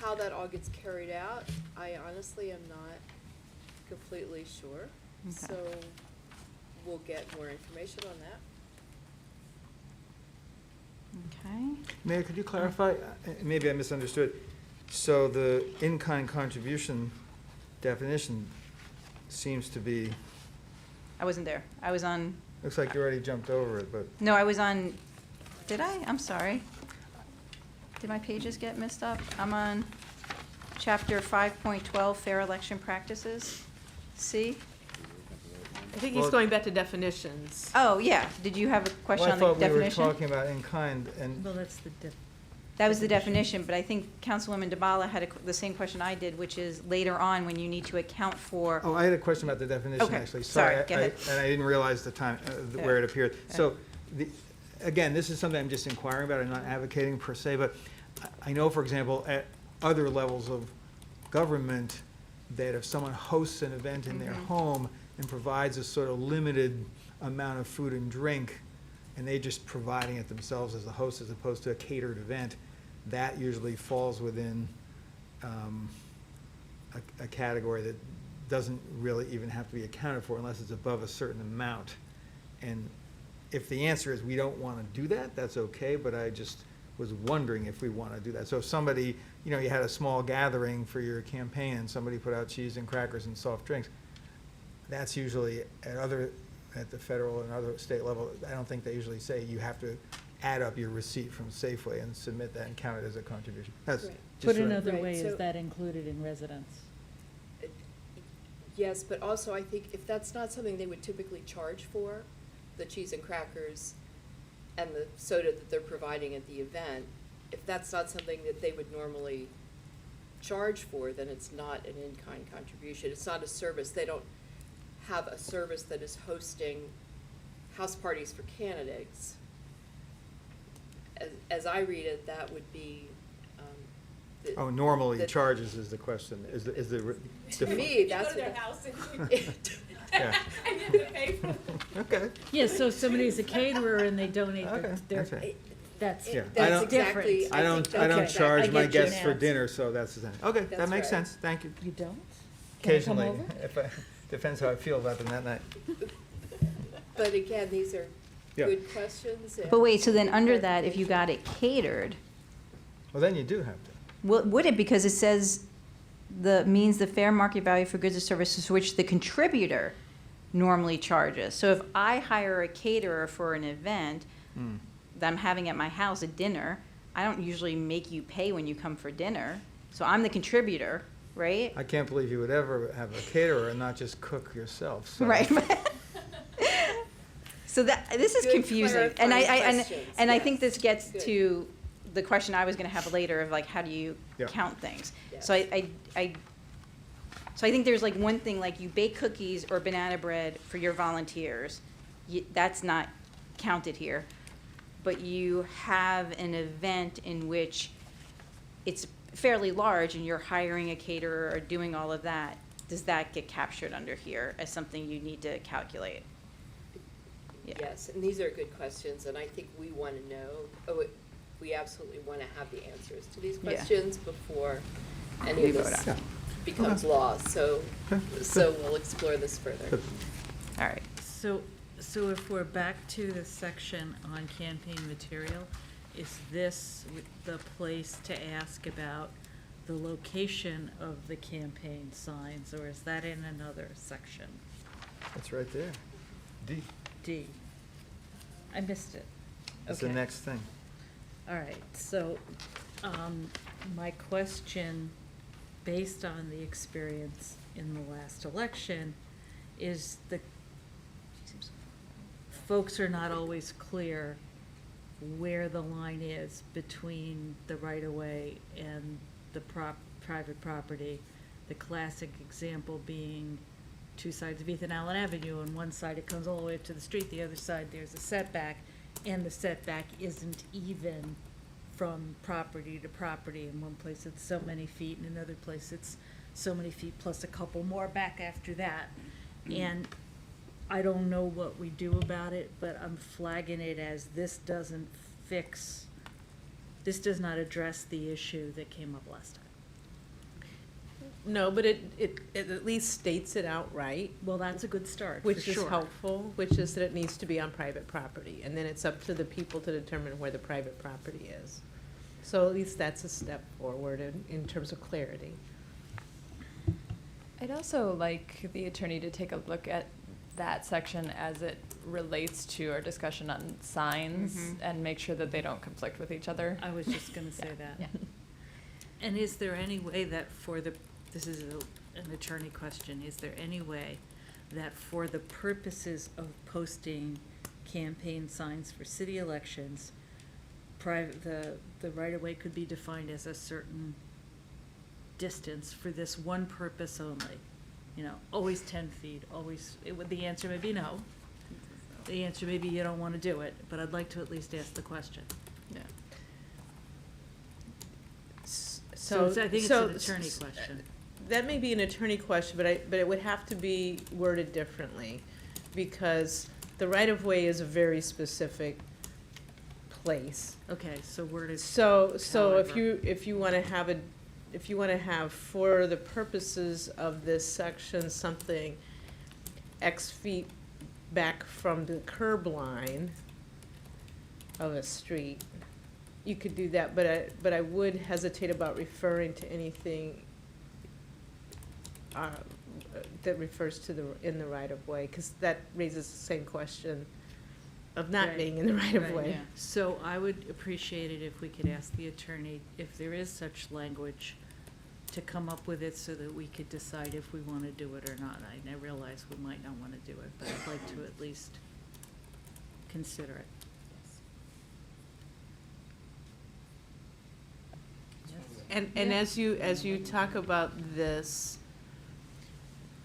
how that all gets carried out, I honestly am not completely sure. Okay. So we'll get more information on that. okay. Mayor, could you clarify? Maybe I misunderstood. So the in-kind contribution definition seems to be, I wasn't there. I was on, looks like you already jumped over it, but no, I was on, did I? I'm sorry. Did my pages get messed up? I'm on chapter 5.12, fair election practices. See? I think he's Well- going back to definitions. Oh, yeah. Did you have a question well, on I the thought we were definition? talking about in-kind, and Well, that's the That was the definition, but I think Councilwoman DeBala had the same question I did, which is later on when you need to account for. oh, I had a question about the definition, Okay, actually. sorry, I- go ahead. And I didn't realize the time, where it appeared. Yeah. So, again, this is something I'm just inquiring about, I'm not advocating per se, but I know, for example, at other levels of government, that if someone hosts an event in their home and provides a sort of limited amount of food and drink, and they just providing it themselves as a host as opposed to a catered event, that usually falls within a category that doesn't really even have to be accounted for unless it's above a certain amount. And if the answer is we don't want to do that, that's okay, but I just was wondering if we want to do that. So if somebody, you know, you had a small gathering for your campaign and somebody put out cheese and crackers and soft drinks, that's usually at the federal and other state level, I don't think they usually say you have to add up your receipt from Safeway and submit that and count it as a contribution. That's Right. just Put right. another Right, way, so- is that included in residence? Yes, but also I think if that's not something they would typically charge for, the cheese and crackers and the soda that they're providing at the event, if that's not something that they would normally charge for, then it's not an in-kind contribution. It's not a service. They don't have a service that is hosting house parties for candidates. As I read it, that would be, Oh, normally the- charges is the question, is the. to me, that's what. Yeah. Okay. Yeah, so if somebody's a caterer and they donate Okay, their, that's right. that's Yeah. I That's don't- exactly. I don't think that's exactly- charge my I get guests you for now. dinner, so that's the thing. Okay, that That's makes right. sense, thank you. You don't? Can I come Occasionally, over? depends how I feel about them that night. But again, these are Yeah. good questions. But wait, so then under that, if you got it catered, Well, then you do have to. would it, because it says means the fair market value for goods or services which the contributor normally charges. So if I hire a caterer for an event Hmm. that I'm having at my house, a dinner, I don't usually make you pay when you come for dinner. So I'm the contributor, right? I can't believe you would ever have a caterer and not just cook yourself, so. Right. So this is Good confusing. And I clarifying questions, and I think yes. this gets Good. to the question I was gonna have later of like, how do you Yeah. count things? Yes. So so I think there's like one thing, like you bake cookies or banana bread for your volunteers. That's not counted here. But you have an event in which it's fairly large and you're hiring a caterer or doing all of that. Does that get captured under here as something you need to calculate? Yeah. Yes, and these are good questions, and I think we want to know, we absolutely want to have the answers to these Yeah. questions before any We of vote this on becomes law, so, Okay, so we'll explore this further. Good. All right. So if we're back to the section on campaign material, is this the place to ask about the location of the campaign signs, or is that in another section? That's right there. D, D. I missed it. that's the Okay. next thing. All right, so, my question, based on the experience in the last election, is folks are not always clear where the line is between the right-of-way and the private property. The classic example being two sides of Ethan Allen Avenue. On one side, it comes all the way up to the street, the other side, there's a setback, and the setback isn't even from property to property. In one place, it's so many feet, in another place, it's so many feet plus a couple more back after that. And I don't know what we do about it, but I'm flagging it as this does not address the issue that came up last time. No, but it at least states it outright, Well, that's a good start, for which is sure. helpful, which is that it needs to be on private property. And then it's up to the people to determine where the private property is. So at least that's a step forward in terms of clarity. I'd also like the attorney to take a look at that section as it relates to our discussion on signs Mhm. and make sure that they don't conflict with each other. I was just gonna say that. Yeah. And is there any way that this is an attorney question, is there any way that for the purposes of posting campaign signs for city elections, the right-of-way could be defined as a certain distance for this one purpose only? You know, always 10 feet, always, the answer may be no. The answer may be you don't want to do it, but I'd like to at least ask the question. Yeah. So I think it's an attorney question. That may be an attorney question, but it would have to be worded differently, because the right-of-way is a very specific place. Okay, so where does, So if However. if you wanna have if you wanna have, for the purposes of this section, something X feet back from the curb line of a street, you could do that, but I would hesitate about referring to anything that refers to in the right-of-way, because that raises the same question of not Right. being in the right-of-way. so I would appreciate it if we could ask the attorney if there is such language to come up with it so that we could decide if we want to do it or not. I realize we might not want to do it, but I'd like to at least consider it. And as you talk about this,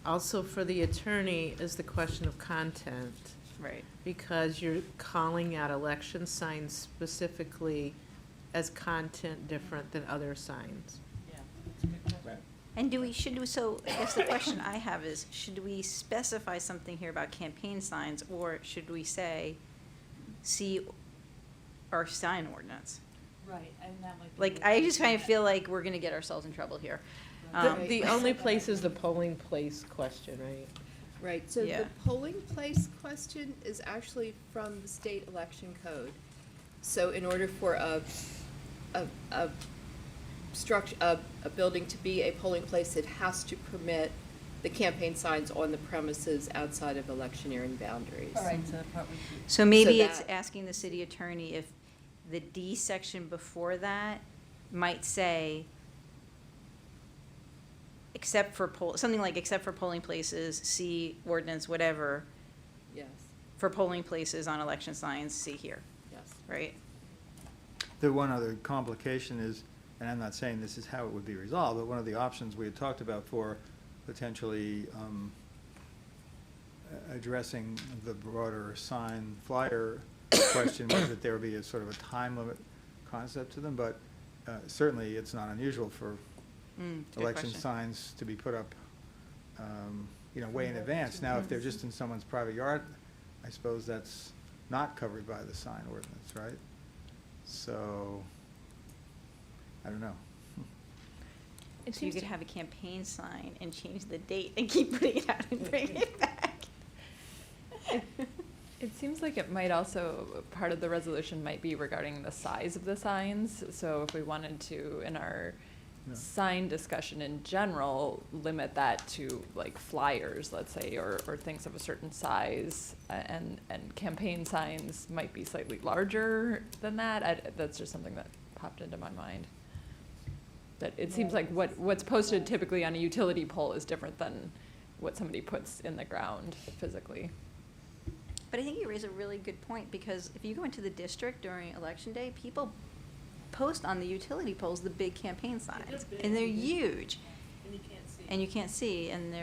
also for the attorney is the question of content, Right. because you're calling out election signs specifically as content different than other signs. And so I guess the question I have is, should we specify something here about campaign signs, or should we say, see our sign ordinance? Right, and that might be. Like, I just kind of feel like we're gonna get ourselves in trouble here. The only place is the polling place question, right? Right, so Yeah. the polling place question is actually from the state election code. So in order for a structure, a building to be a polling place, it has to permit the campaign signs on the premises outside of electioneering boundaries. All right, so that part would be. So maybe it's that- asking the city attorney if the D section before that might say, except for something like, except for polling places, see ordinance, whatever, Yes, for polling places on election signs, see here, yes. right? The one other complication is, and I'm not saying this is how it would be resolved, but one of the options we had talked about for potentially addressing the broader sign flyer question was that there would be a sort of a time limit concept to them, but certainly it's not unusual for Good election question. signs to be put up, way in advance. Now, if they're just in someone's private yard, I suppose that's not covered by the sign ordinance, right? So, I don't know. It So you seems could to- have a campaign sign and change the date and keep putting it out and bring it back. It seems like it might also, part of the resolution might be regarding the size of the signs. So if we wanted to, in our Yeah. sign discussion in general, limit that to like flyers, let's say, or things of a certain size, and campaign signs might be slightly larger than that. That's just something that popped into my mind. That it seems like what's posted typically on a utility pole is different than what somebody puts in the ground physically. But I think you raise a really good point, because if you go into the district during election day, people post on the utility poles the big campaign signs, and they're huge. And you can't see, and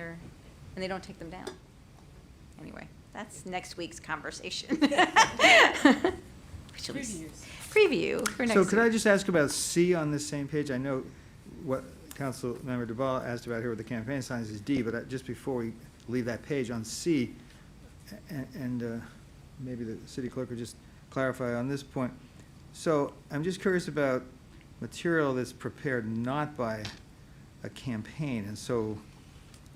they don't take them down. Anyway, that's next week's conversation. Which will be preview for next So week. could I just ask about C on this same page? I know what Councilmember Duval asked about here with the campaign signs is D, but just before we leave that page on C, and maybe the city clerk could just clarify on this point. So I'm just curious about material that's prepared not by a campaign, and so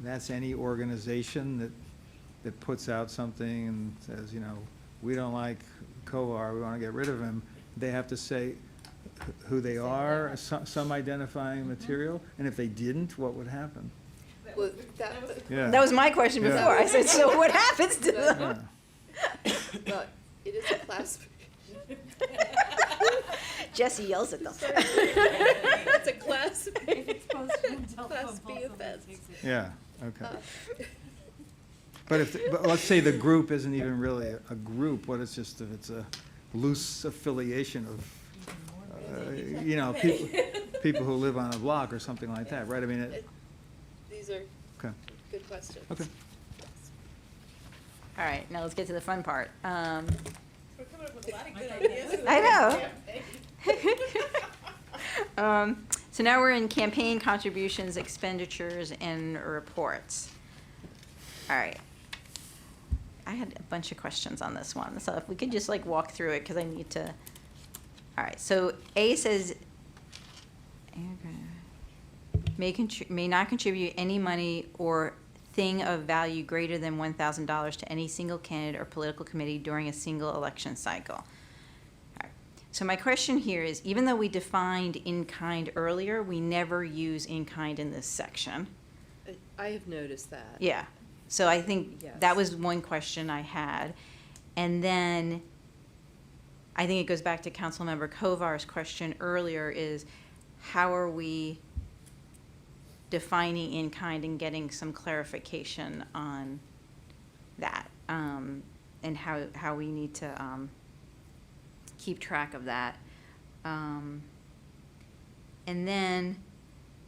that's any organization that puts out something and says, we don't like Kovar, we want to get rid of him. They have to say who they are, some identifying material, and if they didn't, what would happen? Well, Yeah. That was my question Yeah. before. I said, so what happens to them? Yeah. well, it is a class. Jesse yells at them. It's a class. Class B offense. Yeah, okay. But let's say the group isn't even really a group, what it's just, if it's a loose affiliation of, people who live on a block or something like that, right? I mean, These are okay, good questions. okay. All right, now let's get to the fun part. We're coming up with a lot of good ideas. I know. So now we're in campaign contributions, expenditures, and reports. All right. I had a bunch of questions on this one, so if we could just like walk through it, because I need to. All right, so A says, may not contribute any money or thing of value greater than $1,000 to any single candidate or political committee during a single election cycle. All right. So my question here is, even though we defined in-kind earlier, we never use in-kind in this section. I have noticed that. Yeah, so I think Yes. that was one question I had. And then, I think it goes back to Councilmember Kovar's question earlier, is how are we defining in-kind and getting some clarification on that? And how we need to keep track of that. And then,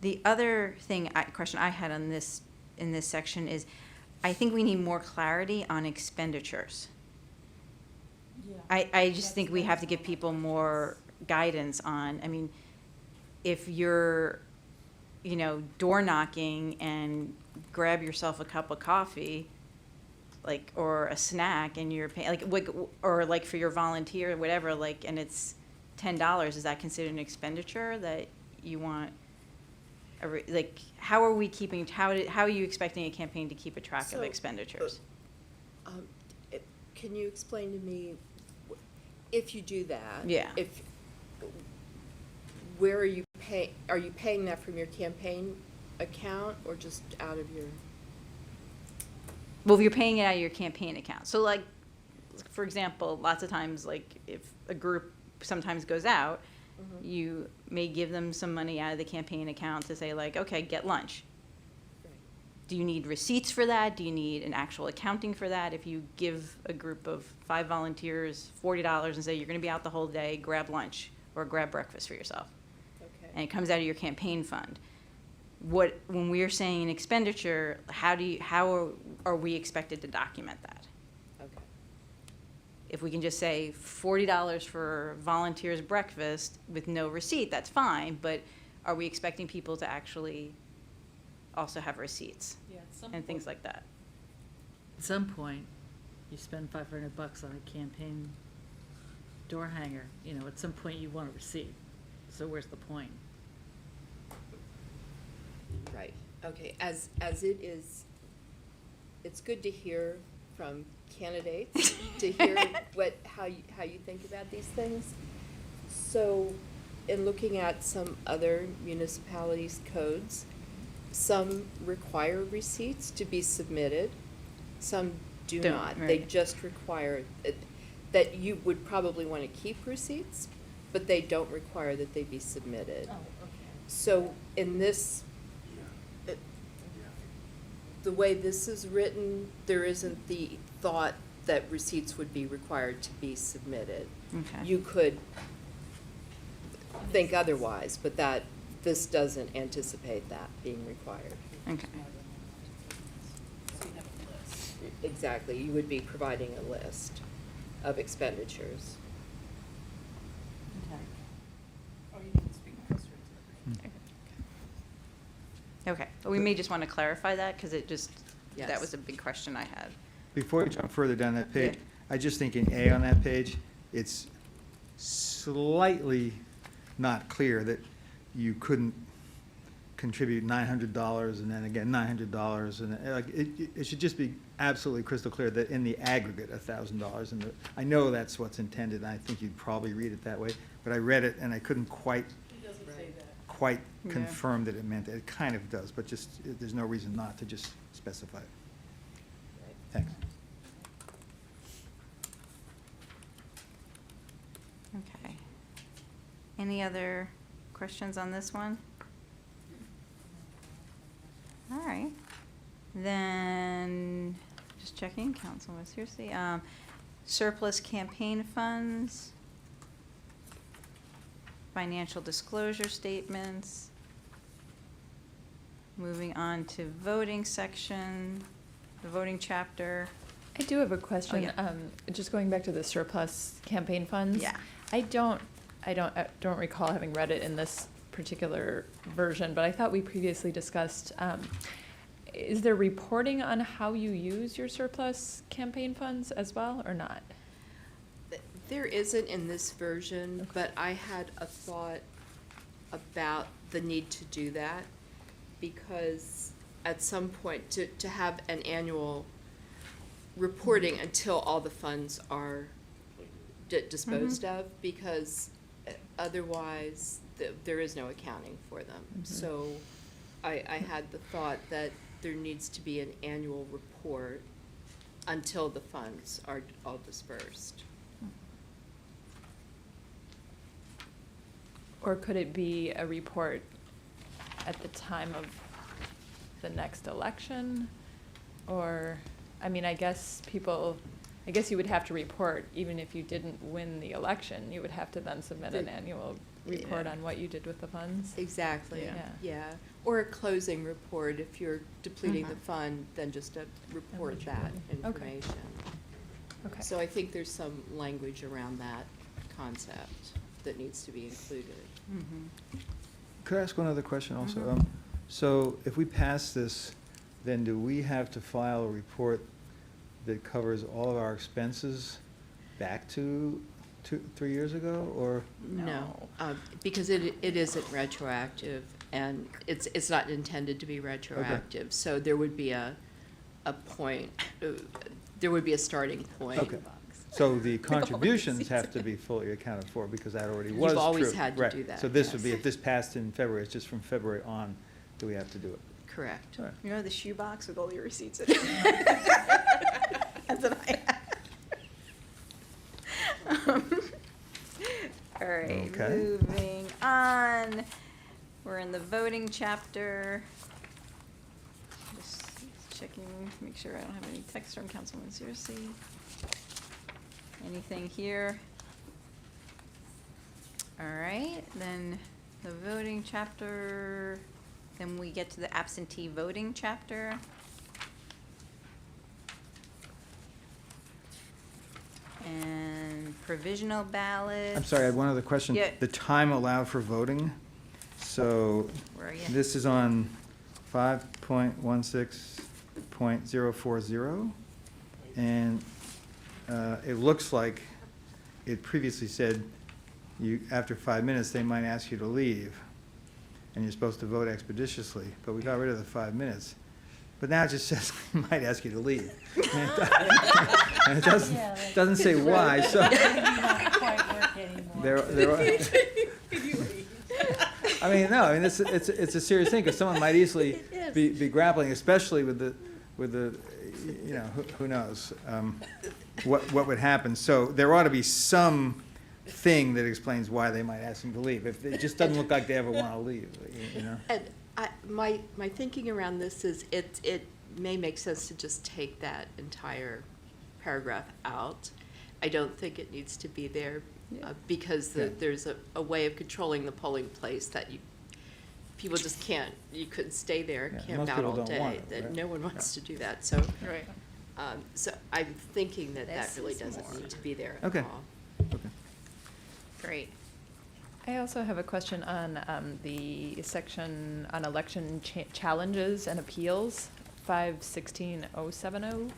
the other question I had on this, in this section is, I think we need more clarity on expenditures. I just think we have to give people more guidance on, I mean, if you're, door knocking and grab yourself a cup of coffee, like, or a snack, and you're paying, or like for your volunteer or whatever, like, and it's $10, is that considered an expenditure that you want? Like, how are we keeping, how are you expecting a campaign to keep a track of So, expenditures? Can you explain to me, if you do that? Yeah. Where are you paying that from your campaign account or just out of your? Well, if you're paying it out of your campaign account. So like, for example, lots of times, like, if a group sometimes goes out, you may give them some money out of the campaign account to say, like, okay, get lunch. Right. Do you need receipts for that? Do you need an actual accounting for that? If you give a group of 5 volunteers $40 and say, you're gonna be out the whole day, grab lunch or grab breakfast for yourself, and Okay. it comes out of your campaign fund. When we're saying an expenditure, how are we expected to document that? Okay. If we can just say $40 for volunteers breakfast with no receipt, that's fine, but are we expecting people to actually also have receipts and things like that? At some point, you spend $500 on a campaign door hanger, at some point you want a receipt. So where's the point? Right, okay, as it is, it's good to hear from candidates, to hear how you think about these things. So, in looking at some other municipalities' codes, some require receipts to be submitted, some do Don't, not. They right. just require, that you would probably want to keep receipts, but they don't require that they be submitted. Oh, okay. So in this, the way this is written, there isn't the thought that receipts would be required to be submitted. Okay. You could think otherwise, but this doesn't anticipate that being required. Okay. Exactly, you would be providing a list of expenditures. Okay, but we may just want to clarify that, because that Yes. was a big question I had. Before we jump further down that page, Yeah. I just think in A on that page, it's slightly not clear that you couldn't contribute $900 and then again $900, and like, it should just be absolutely crystal clear that in the aggregate, $1,000. And I know that's what's intended, and I think you'd probably read it that way, but I read it and I couldn't quite Yeah. confirm that it meant it. It kind of does, but just, there's no reason not to just specify it. Thanks. Okay. Any other questions on this one? All right. Then, just checking, Councilman Searcy, surplus campaign funds, financial disclosure statements, moving on to voting section, the voting chapter. I do have a question. yeah. Just going back to the surplus campaign funds. Yeah. I don't recall having read it in this particular version, but I thought we previously discussed is there reporting on how you use your surplus campaign funds as well, or not? There isn't in this version, but I had a thought about the need to do that, because at some point, to have an annual reporting until all the funds are disposed of, because otherwise, there is no accounting for them. So I had the thought that there needs to be an annual report until the funds are all dispersed. Or could it be a report at the time of the next election? Or, I mean, I guess you would have to report, even if you didn't win the election, you would have to then submit an annual report Yeah. on what you did with the funds. Exactly, Yeah. yeah. Or a closing report, if you're depleting the fund, then just report what you that did. Okay. information. Okay. So I think there's some language around that concept that needs to be included. Could I ask one other question also? So if we pass this, then do we have to file a report that covers all of our expenses back to 3 years ago, or? No, because it isn't retroactive, and it's not intended to be retroactive. So there would be a point, there would be a starting point. Okay. So the contributions have to be fully accounted for, because that already was You've true. always had to Right. do that, So this would be, yes. if this passed in February, it's just from February on, do we have to do it? Correct. All right. You know, the shoebox with all your receipts in it. That's what I have. All right, Okay. moving on. We're in the voting chapter. Just checking, make sure I don't have any text from Councilwoman Searcy. Anything here? All right, then the voting chapter, then we get to the absentee voting chapter. And provisional ballot. I'm sorry, I had one other question. Yeah. The time allowed for voting, so Where are you? this is on 5.16.040, and it looks like it previously said after 5 minutes, they might ask you to leave, and you're supposed to vote expeditiously, but we got rid of the 5 minutes. But now it just says, they might ask you to leave. And it doesn't say why, so. Not quite work anymore. I mean, no, I mean, it's a serious thing, because someone might easily be grappling, especially with the, you know, who knows, what would happen. So there ought to be some thing that explains why they might ask them to leave. If it just doesn't look like they ever want to leave, you know? And my thinking around this is it may make sense to just take that entire paragraph out. I don't think it needs to be there because Yeah. there's a way of controlling the polling place that people just can't, you couldn't stay there, Yeah, camp most out people all don't want day. it, That right? no one wants Yeah. to do that, so. Right. So I'm thinking that This really is doesn't more. need to be there at Okay. all. Okay. Great. I also have a question on the section on election challenges and appeals, 516070.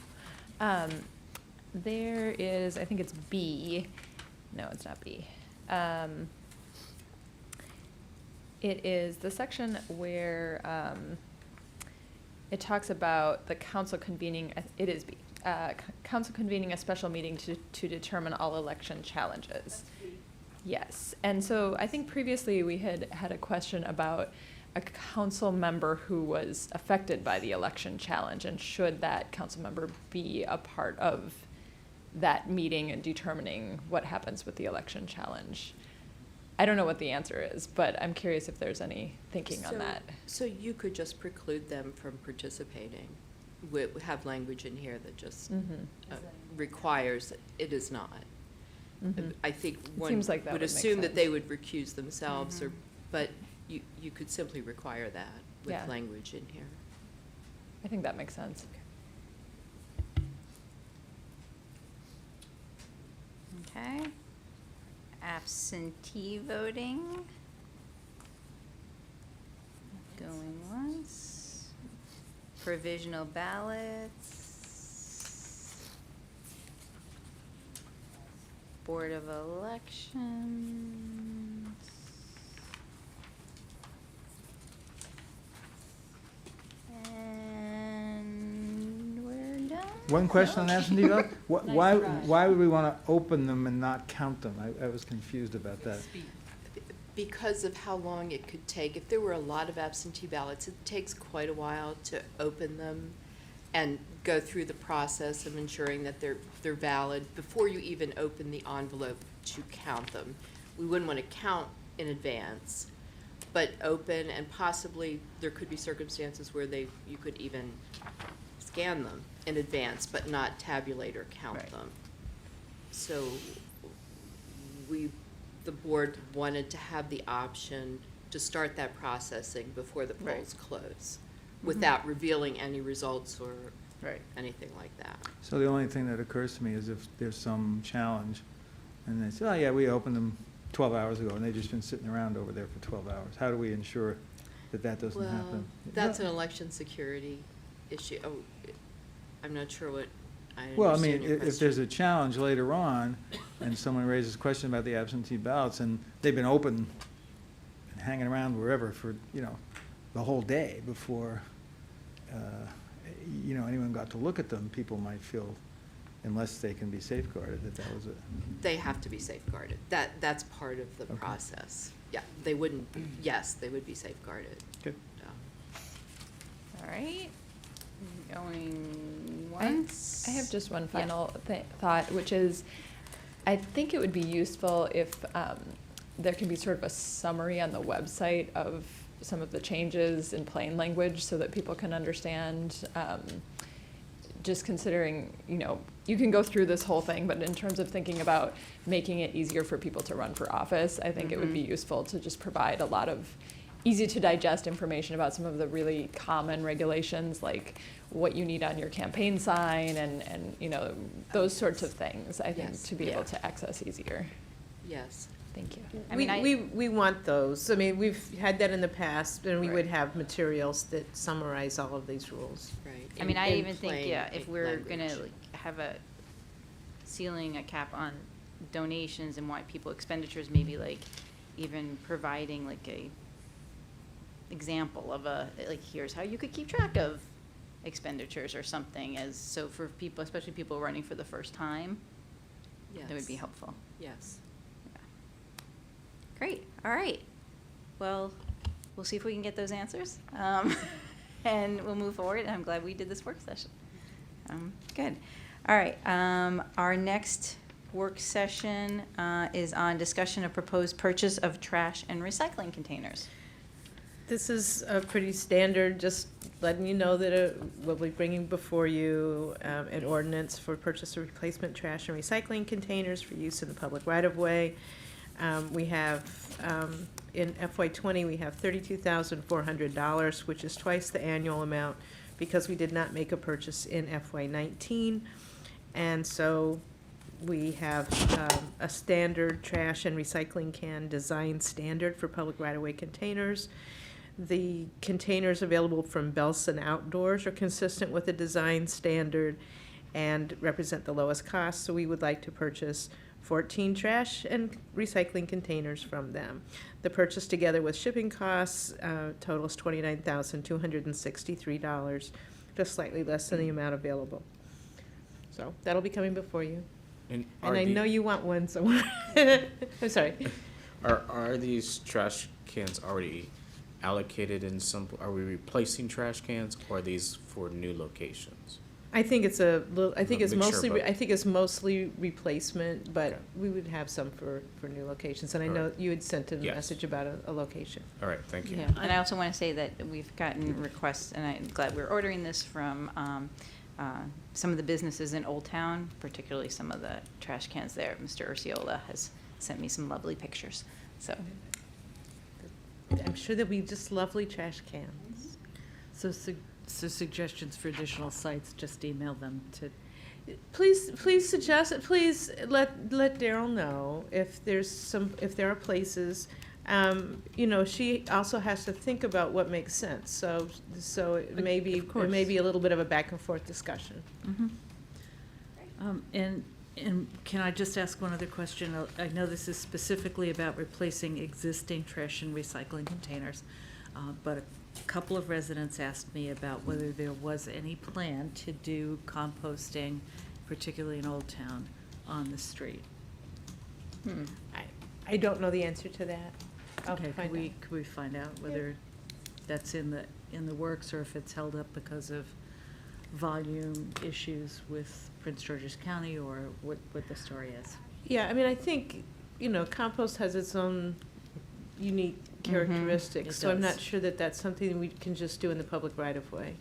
There is, I think it's B. No, it's not B. It is the section where it talks about the council convening, it is B, council convening a special meeting to determine all election challenges. Yes, and so I think previously we had a question about a council member who was affected by the election challenge, and should that council member be a part of that meeting and determining what happens with the election challenge? I don't know what the answer is, but I'm curious if there's any thinking on that. So you could just preclude them from participating. We have language in here that just Mhm. requires that it is not. Mhm. I think It one seems like that would would make assume that they sense. would recuse themselves, or, but you could simply require that with Yeah. language in here. I think that makes sense. Okay. Absentee voting. Going once. provisional ballots. Board of Elections. And we're done. One question on absentee ballot? Nice Why, try. why would we want to open them and not count them? I was confused about that. Because of how long it could take. If there were a lot of absentee ballots, it takes quite a while to open them and go through the process of ensuring that they're valid before you even open the envelope to count them. We wouldn't want to count in advance, but open, and possibly there could be circumstances where you could even scan them in advance, but not tabulate or count Right. them. So the board wanted to have the option to start that processing before the Right. polls close, without revealing any results or Right. anything like that. So the only thing that occurs to me is if there's some challenge, and they say, oh, yeah, we opened them 12 hours ago, and they've just been sitting around over there for 12 hours. How do we ensure that that doesn't Well, happen? that's an election security issue. Oh, I'm not sure what, I Well, I understand mean, your if there's question. a challenge later on, and someone raises a question about the absentee ballots, and they've been open and hanging around wherever for, the whole day before, anyone got to look at them, people might feel, unless they can be safeguarded, that was it. They have to be safeguarded. That's part of the Okay. process. Yeah, they wouldn't, yes, they would be safeguarded. Good. All right. Going I once. have just one Yeah. final thought, which is, I think it would be useful if there can be sort of a summary on the website of some of the changes in plain language so that people can understand, just considering, you can go through this whole thing, but in terms of thinking about making it easier for people to run for office, I think it would be useful to just provide a lot of easy to digest information about some of the really common regulations, like what you need on your campaign sign and those sorts of things, I think, Yes, to be yeah. able to access easier. Yes. Thank you. I mean, We want those. I mean, we've had that in the past, and we Right. would have materials that summarize all of these rules. Right. I mean, I in even think, plain yeah, if we're gonna language. have a ceiling, a cap on donations and why people expenditures, maybe like even providing like a example of here's how you could keep track of expenditures or something, so for people, especially people running for the first time, that would be Yes. helpful. Yes. Great, all right. Well, we'll see if we can get those answers. And we'll move forward, and I'm glad we did this work session. Good. All right, our next work session is on discussion of proposed purchase of trash and recycling containers. This is pretty standard, just letting you know that we'll be bringing before you an ordinance for purchase of replacement trash and recycling containers for use in the public right-of-way. We have, in FY '20, we have $32,400, which is twice the annual amount, because we did not make a purchase in FY '19. And so we have a standard trash and recycling can design standard for public right-of-way containers. The containers available from Belson Outdoors are consistent with the design standard and represent the lowest cost, so we would like to purchase 14 trash and recycling containers from them. The purchase, together with shipping costs, totals $29,263, just slightly less than the amount available. So that'll be coming before you. And And I know you want one, so, I'm sorry. Are these trash cans already allocated in some, are we replacing trash cans, or are these for new locations? I think it's I think A it's mixture of mostly, both. I think it's mostly replacement, but Okay. we would have some for new locations. And I All know right. you had sent in a Yes. message about a location. All right, thank you. Yeah, and I also want to say that we've gotten requests, and I'm glad we're ordering this from some of the businesses in Old Town, particularly some of the trash cans there. Mr. Urciola has sent me some lovely pictures, so. I'm sure there'll be just lovely trash cans. So suggestions for additional sites, just email them to, Please suggest, please let Daryl know if there are places You know, she also has to think about what makes sense, so it may be, Of course. it may be a little bit of a back and forth discussion. And can I just ask one other question? I know this is specifically about replacing existing trash and recycling containers, but a couple of residents asked me about whether there was any plan to do composting, particularly in Old Town, on the street. I don't know the answer to that. I'll Okay, find out. could we find out whether that's in the works, or if it's held up because of volume issues with Prince George's County, or what the story is? Yeah, I mean, I think, you know, compost has its own unique characteristics, It so I'm does. not sure that that's something we can just do in the public right-of-way.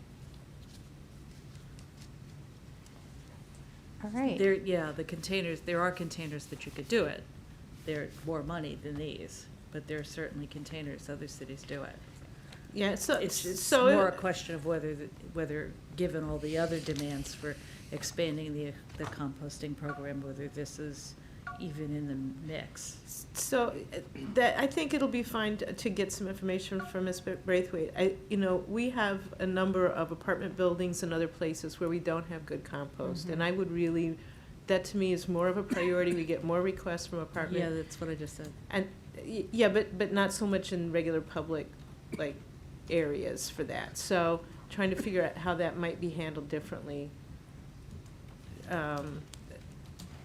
All right. The containers, there are containers that you could do it. They're more money than these, but there are certainly containers, other cities do it. Yeah, so, It's so. more a question of whether, given all the other demands for expanding the composting program, whether this is even in the mix. So, that, I think it'll be fine to get some information from Ms. Braithwaite. You know, we have a number of apartment buildings and other places where we don't have good compost, and I would really, that to me is more of a priority. We get more requests from Yeah, apartment. that's what I just said. And, yeah, but not so much in regular public, like, areas for that. So, trying to figure out how that might be handled differently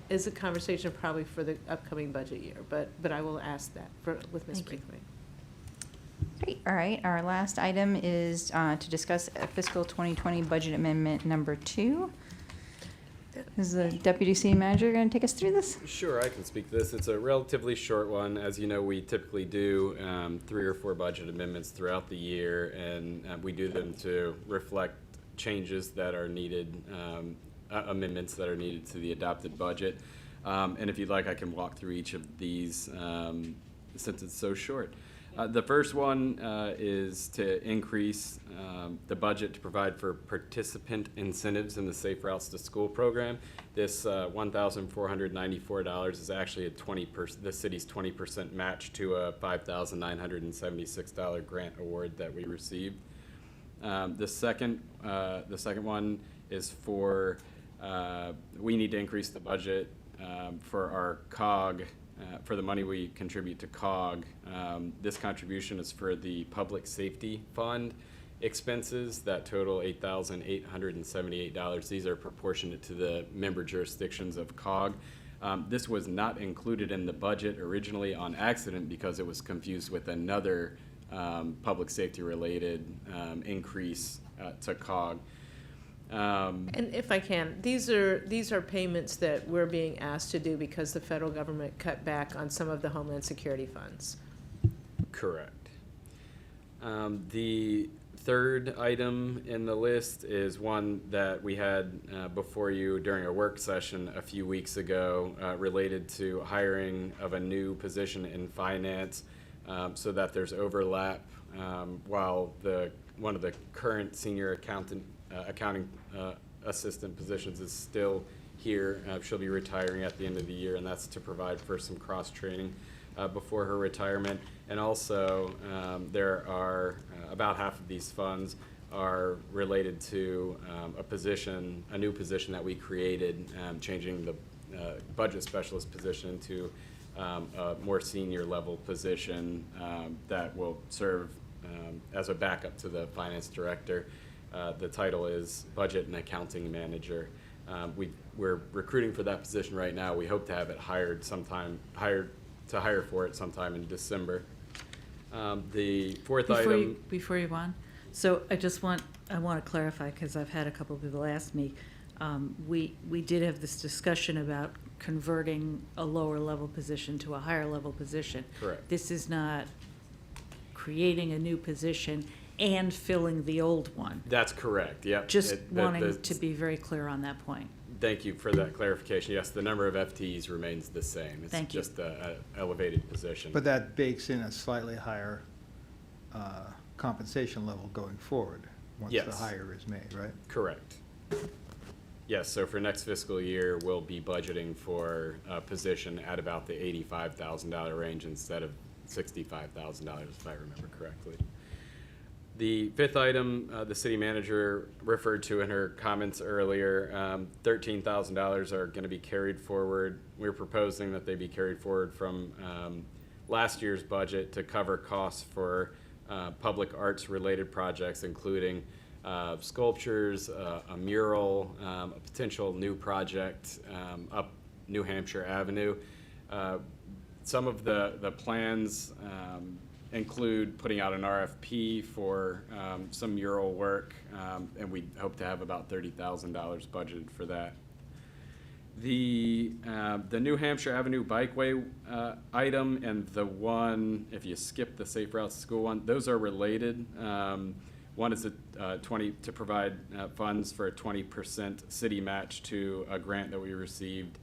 is a conversation probably for the upcoming budget year, but I will ask that with Ms. Thank you. Braithwaite. Great. All right. Our last item is to discuss fiscal 2020 budget amendment number 2. Is the Deputy City Manager going to take us through this? Sure, I can speak to this. It's a relatively short one. As you know, we typically do 3 or 4 budget amendments throughout the year, and we do them to reflect changes that are needed, amendments that are needed to the adopted budget. And if you'd like, I can walk through each of these since it's so short. The first one is to increase the budget to provide for participant incentives in the Safe Routes to School program. This $1,494 is actually the city's 20% match to a $5,976 grant award that we received. The second one is for we need to increase the budget for our COG. For the money we contribute to COG. This contribution is for the Public Safety Fund expenses that total $8,878. These are proportionate to the member jurisdictions of COG. This was not included in the budget originally on accident because it was confused with another public safety related increase to COG. And if I can, these are payments that we're being asked to do because the federal government cut back on some of the Homeland Security funds. Correct. The third item in the list is one that we had before you during a work session a few weeks ago related to hiring of a new position in finance so that there's overlap while one of the current senior accounting assistant positions is still here. She'll be retiring at the end of the year, and that's to provide for some cross-training before her retirement. And also, there are about half of these funds are related to a new position that we created, changing the budget specialist position to a more senior level position that will serve as a backup to the finance director. The title is Budget and Accounting Manager. We're recruiting for that position right now. We hope to have it hire for it sometime in December. The fourth item. Before you go on, so I want to clarify, because I've had a couple of people ask me, we did have this discussion about converting a lower level position to a higher level position. Correct. This is not creating a new position and filling the old one. That's correct, yep. Just wanting to be very clear on that point. Thank you for that clarification. Yes, the number of FTEs remains the same. Thank you. It's just a elevated position. But that bakes in a slightly higher compensation level going forward, once the Yes. hire is made, right? Correct. Yes, so for next fiscal year, we'll be budgeting for a position at about the $85,000 range instead of $65,000, if I remember correctly. The fifth item, the city manager referred to in her comments earlier, $13,000 are going to be carried forward. We're proposing that they be carried forward from last year's budget to cover costs for public arts-related projects, including sculptures, a mural, a potential new project up New Hampshire Avenue. Some of the plans include putting out an RFP for some mural work, and we hope to have about $30,000 budgeted for that. The New Hampshire Avenue Bikeway item and the one, if you skip the Safe Routes to School one, those are related. One is to provide funds for a 20% city match to a grant that we received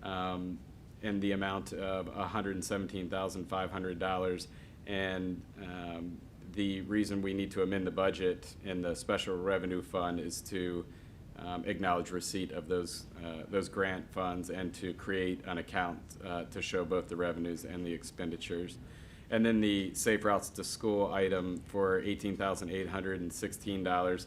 in the amount of $117,500. And the reason we need to amend the budget in the special revenue fund is to acknowledge receipt of those grant funds and to create an account to show both the revenues and the expenditures. And then the Safe Routes to School item for $18,816,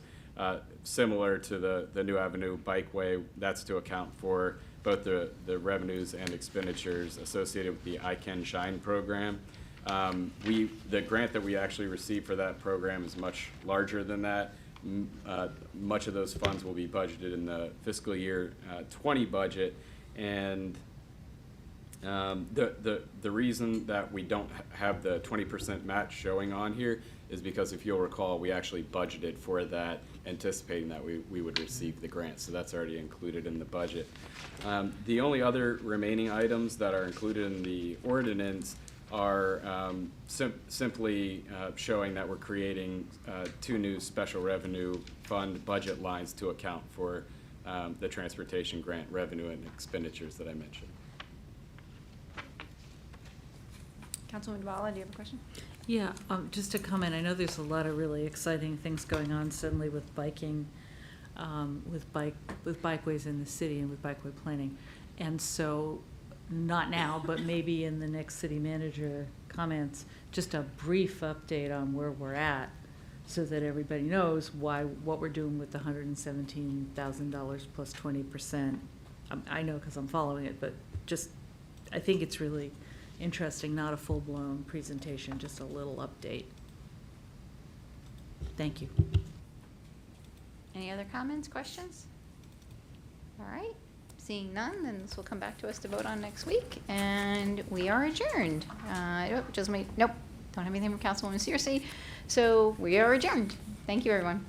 similar to the New Avenue Bikeway, that's to account for both the revenues and expenditures associated with the I Can Shine program. The grant that we actually received for that program is much larger than that. Much of those funds will be budgeted in the fiscal year 20 budget, and the reason that we don't have the 20% match showing on here is because, if you'll recall, we actually budgeted for that, anticipating that we would receive the grant, so that's already included in the budget. The only other remaining items that are included in the ordinance are simply showing that we're creating two new special revenue fund budget lines to account for the transportation grant revenue and expenditures that I mentioned. Councilwoman Duvall, do you have a question? Yeah, just to comment, I know there's a lot of really exciting things going on suddenly with biking, with bikeways in the city and with bikeway planning. And so, not now, but maybe in the next city manager comments, just a brief update on where we're at so that everybody knows what we're doing with the $117,000 plus 20%. I know because I'm following it, but just, I think it's really interesting, not a full-blown presentation, just a little update. Thank you. Any other comments, questions? All right, seeing none, then this will come back to us to vote on next week, and we are adjourned. Nope, don't have anything from Councilwoman Searcy, so we are adjourned. Thank you, everyone.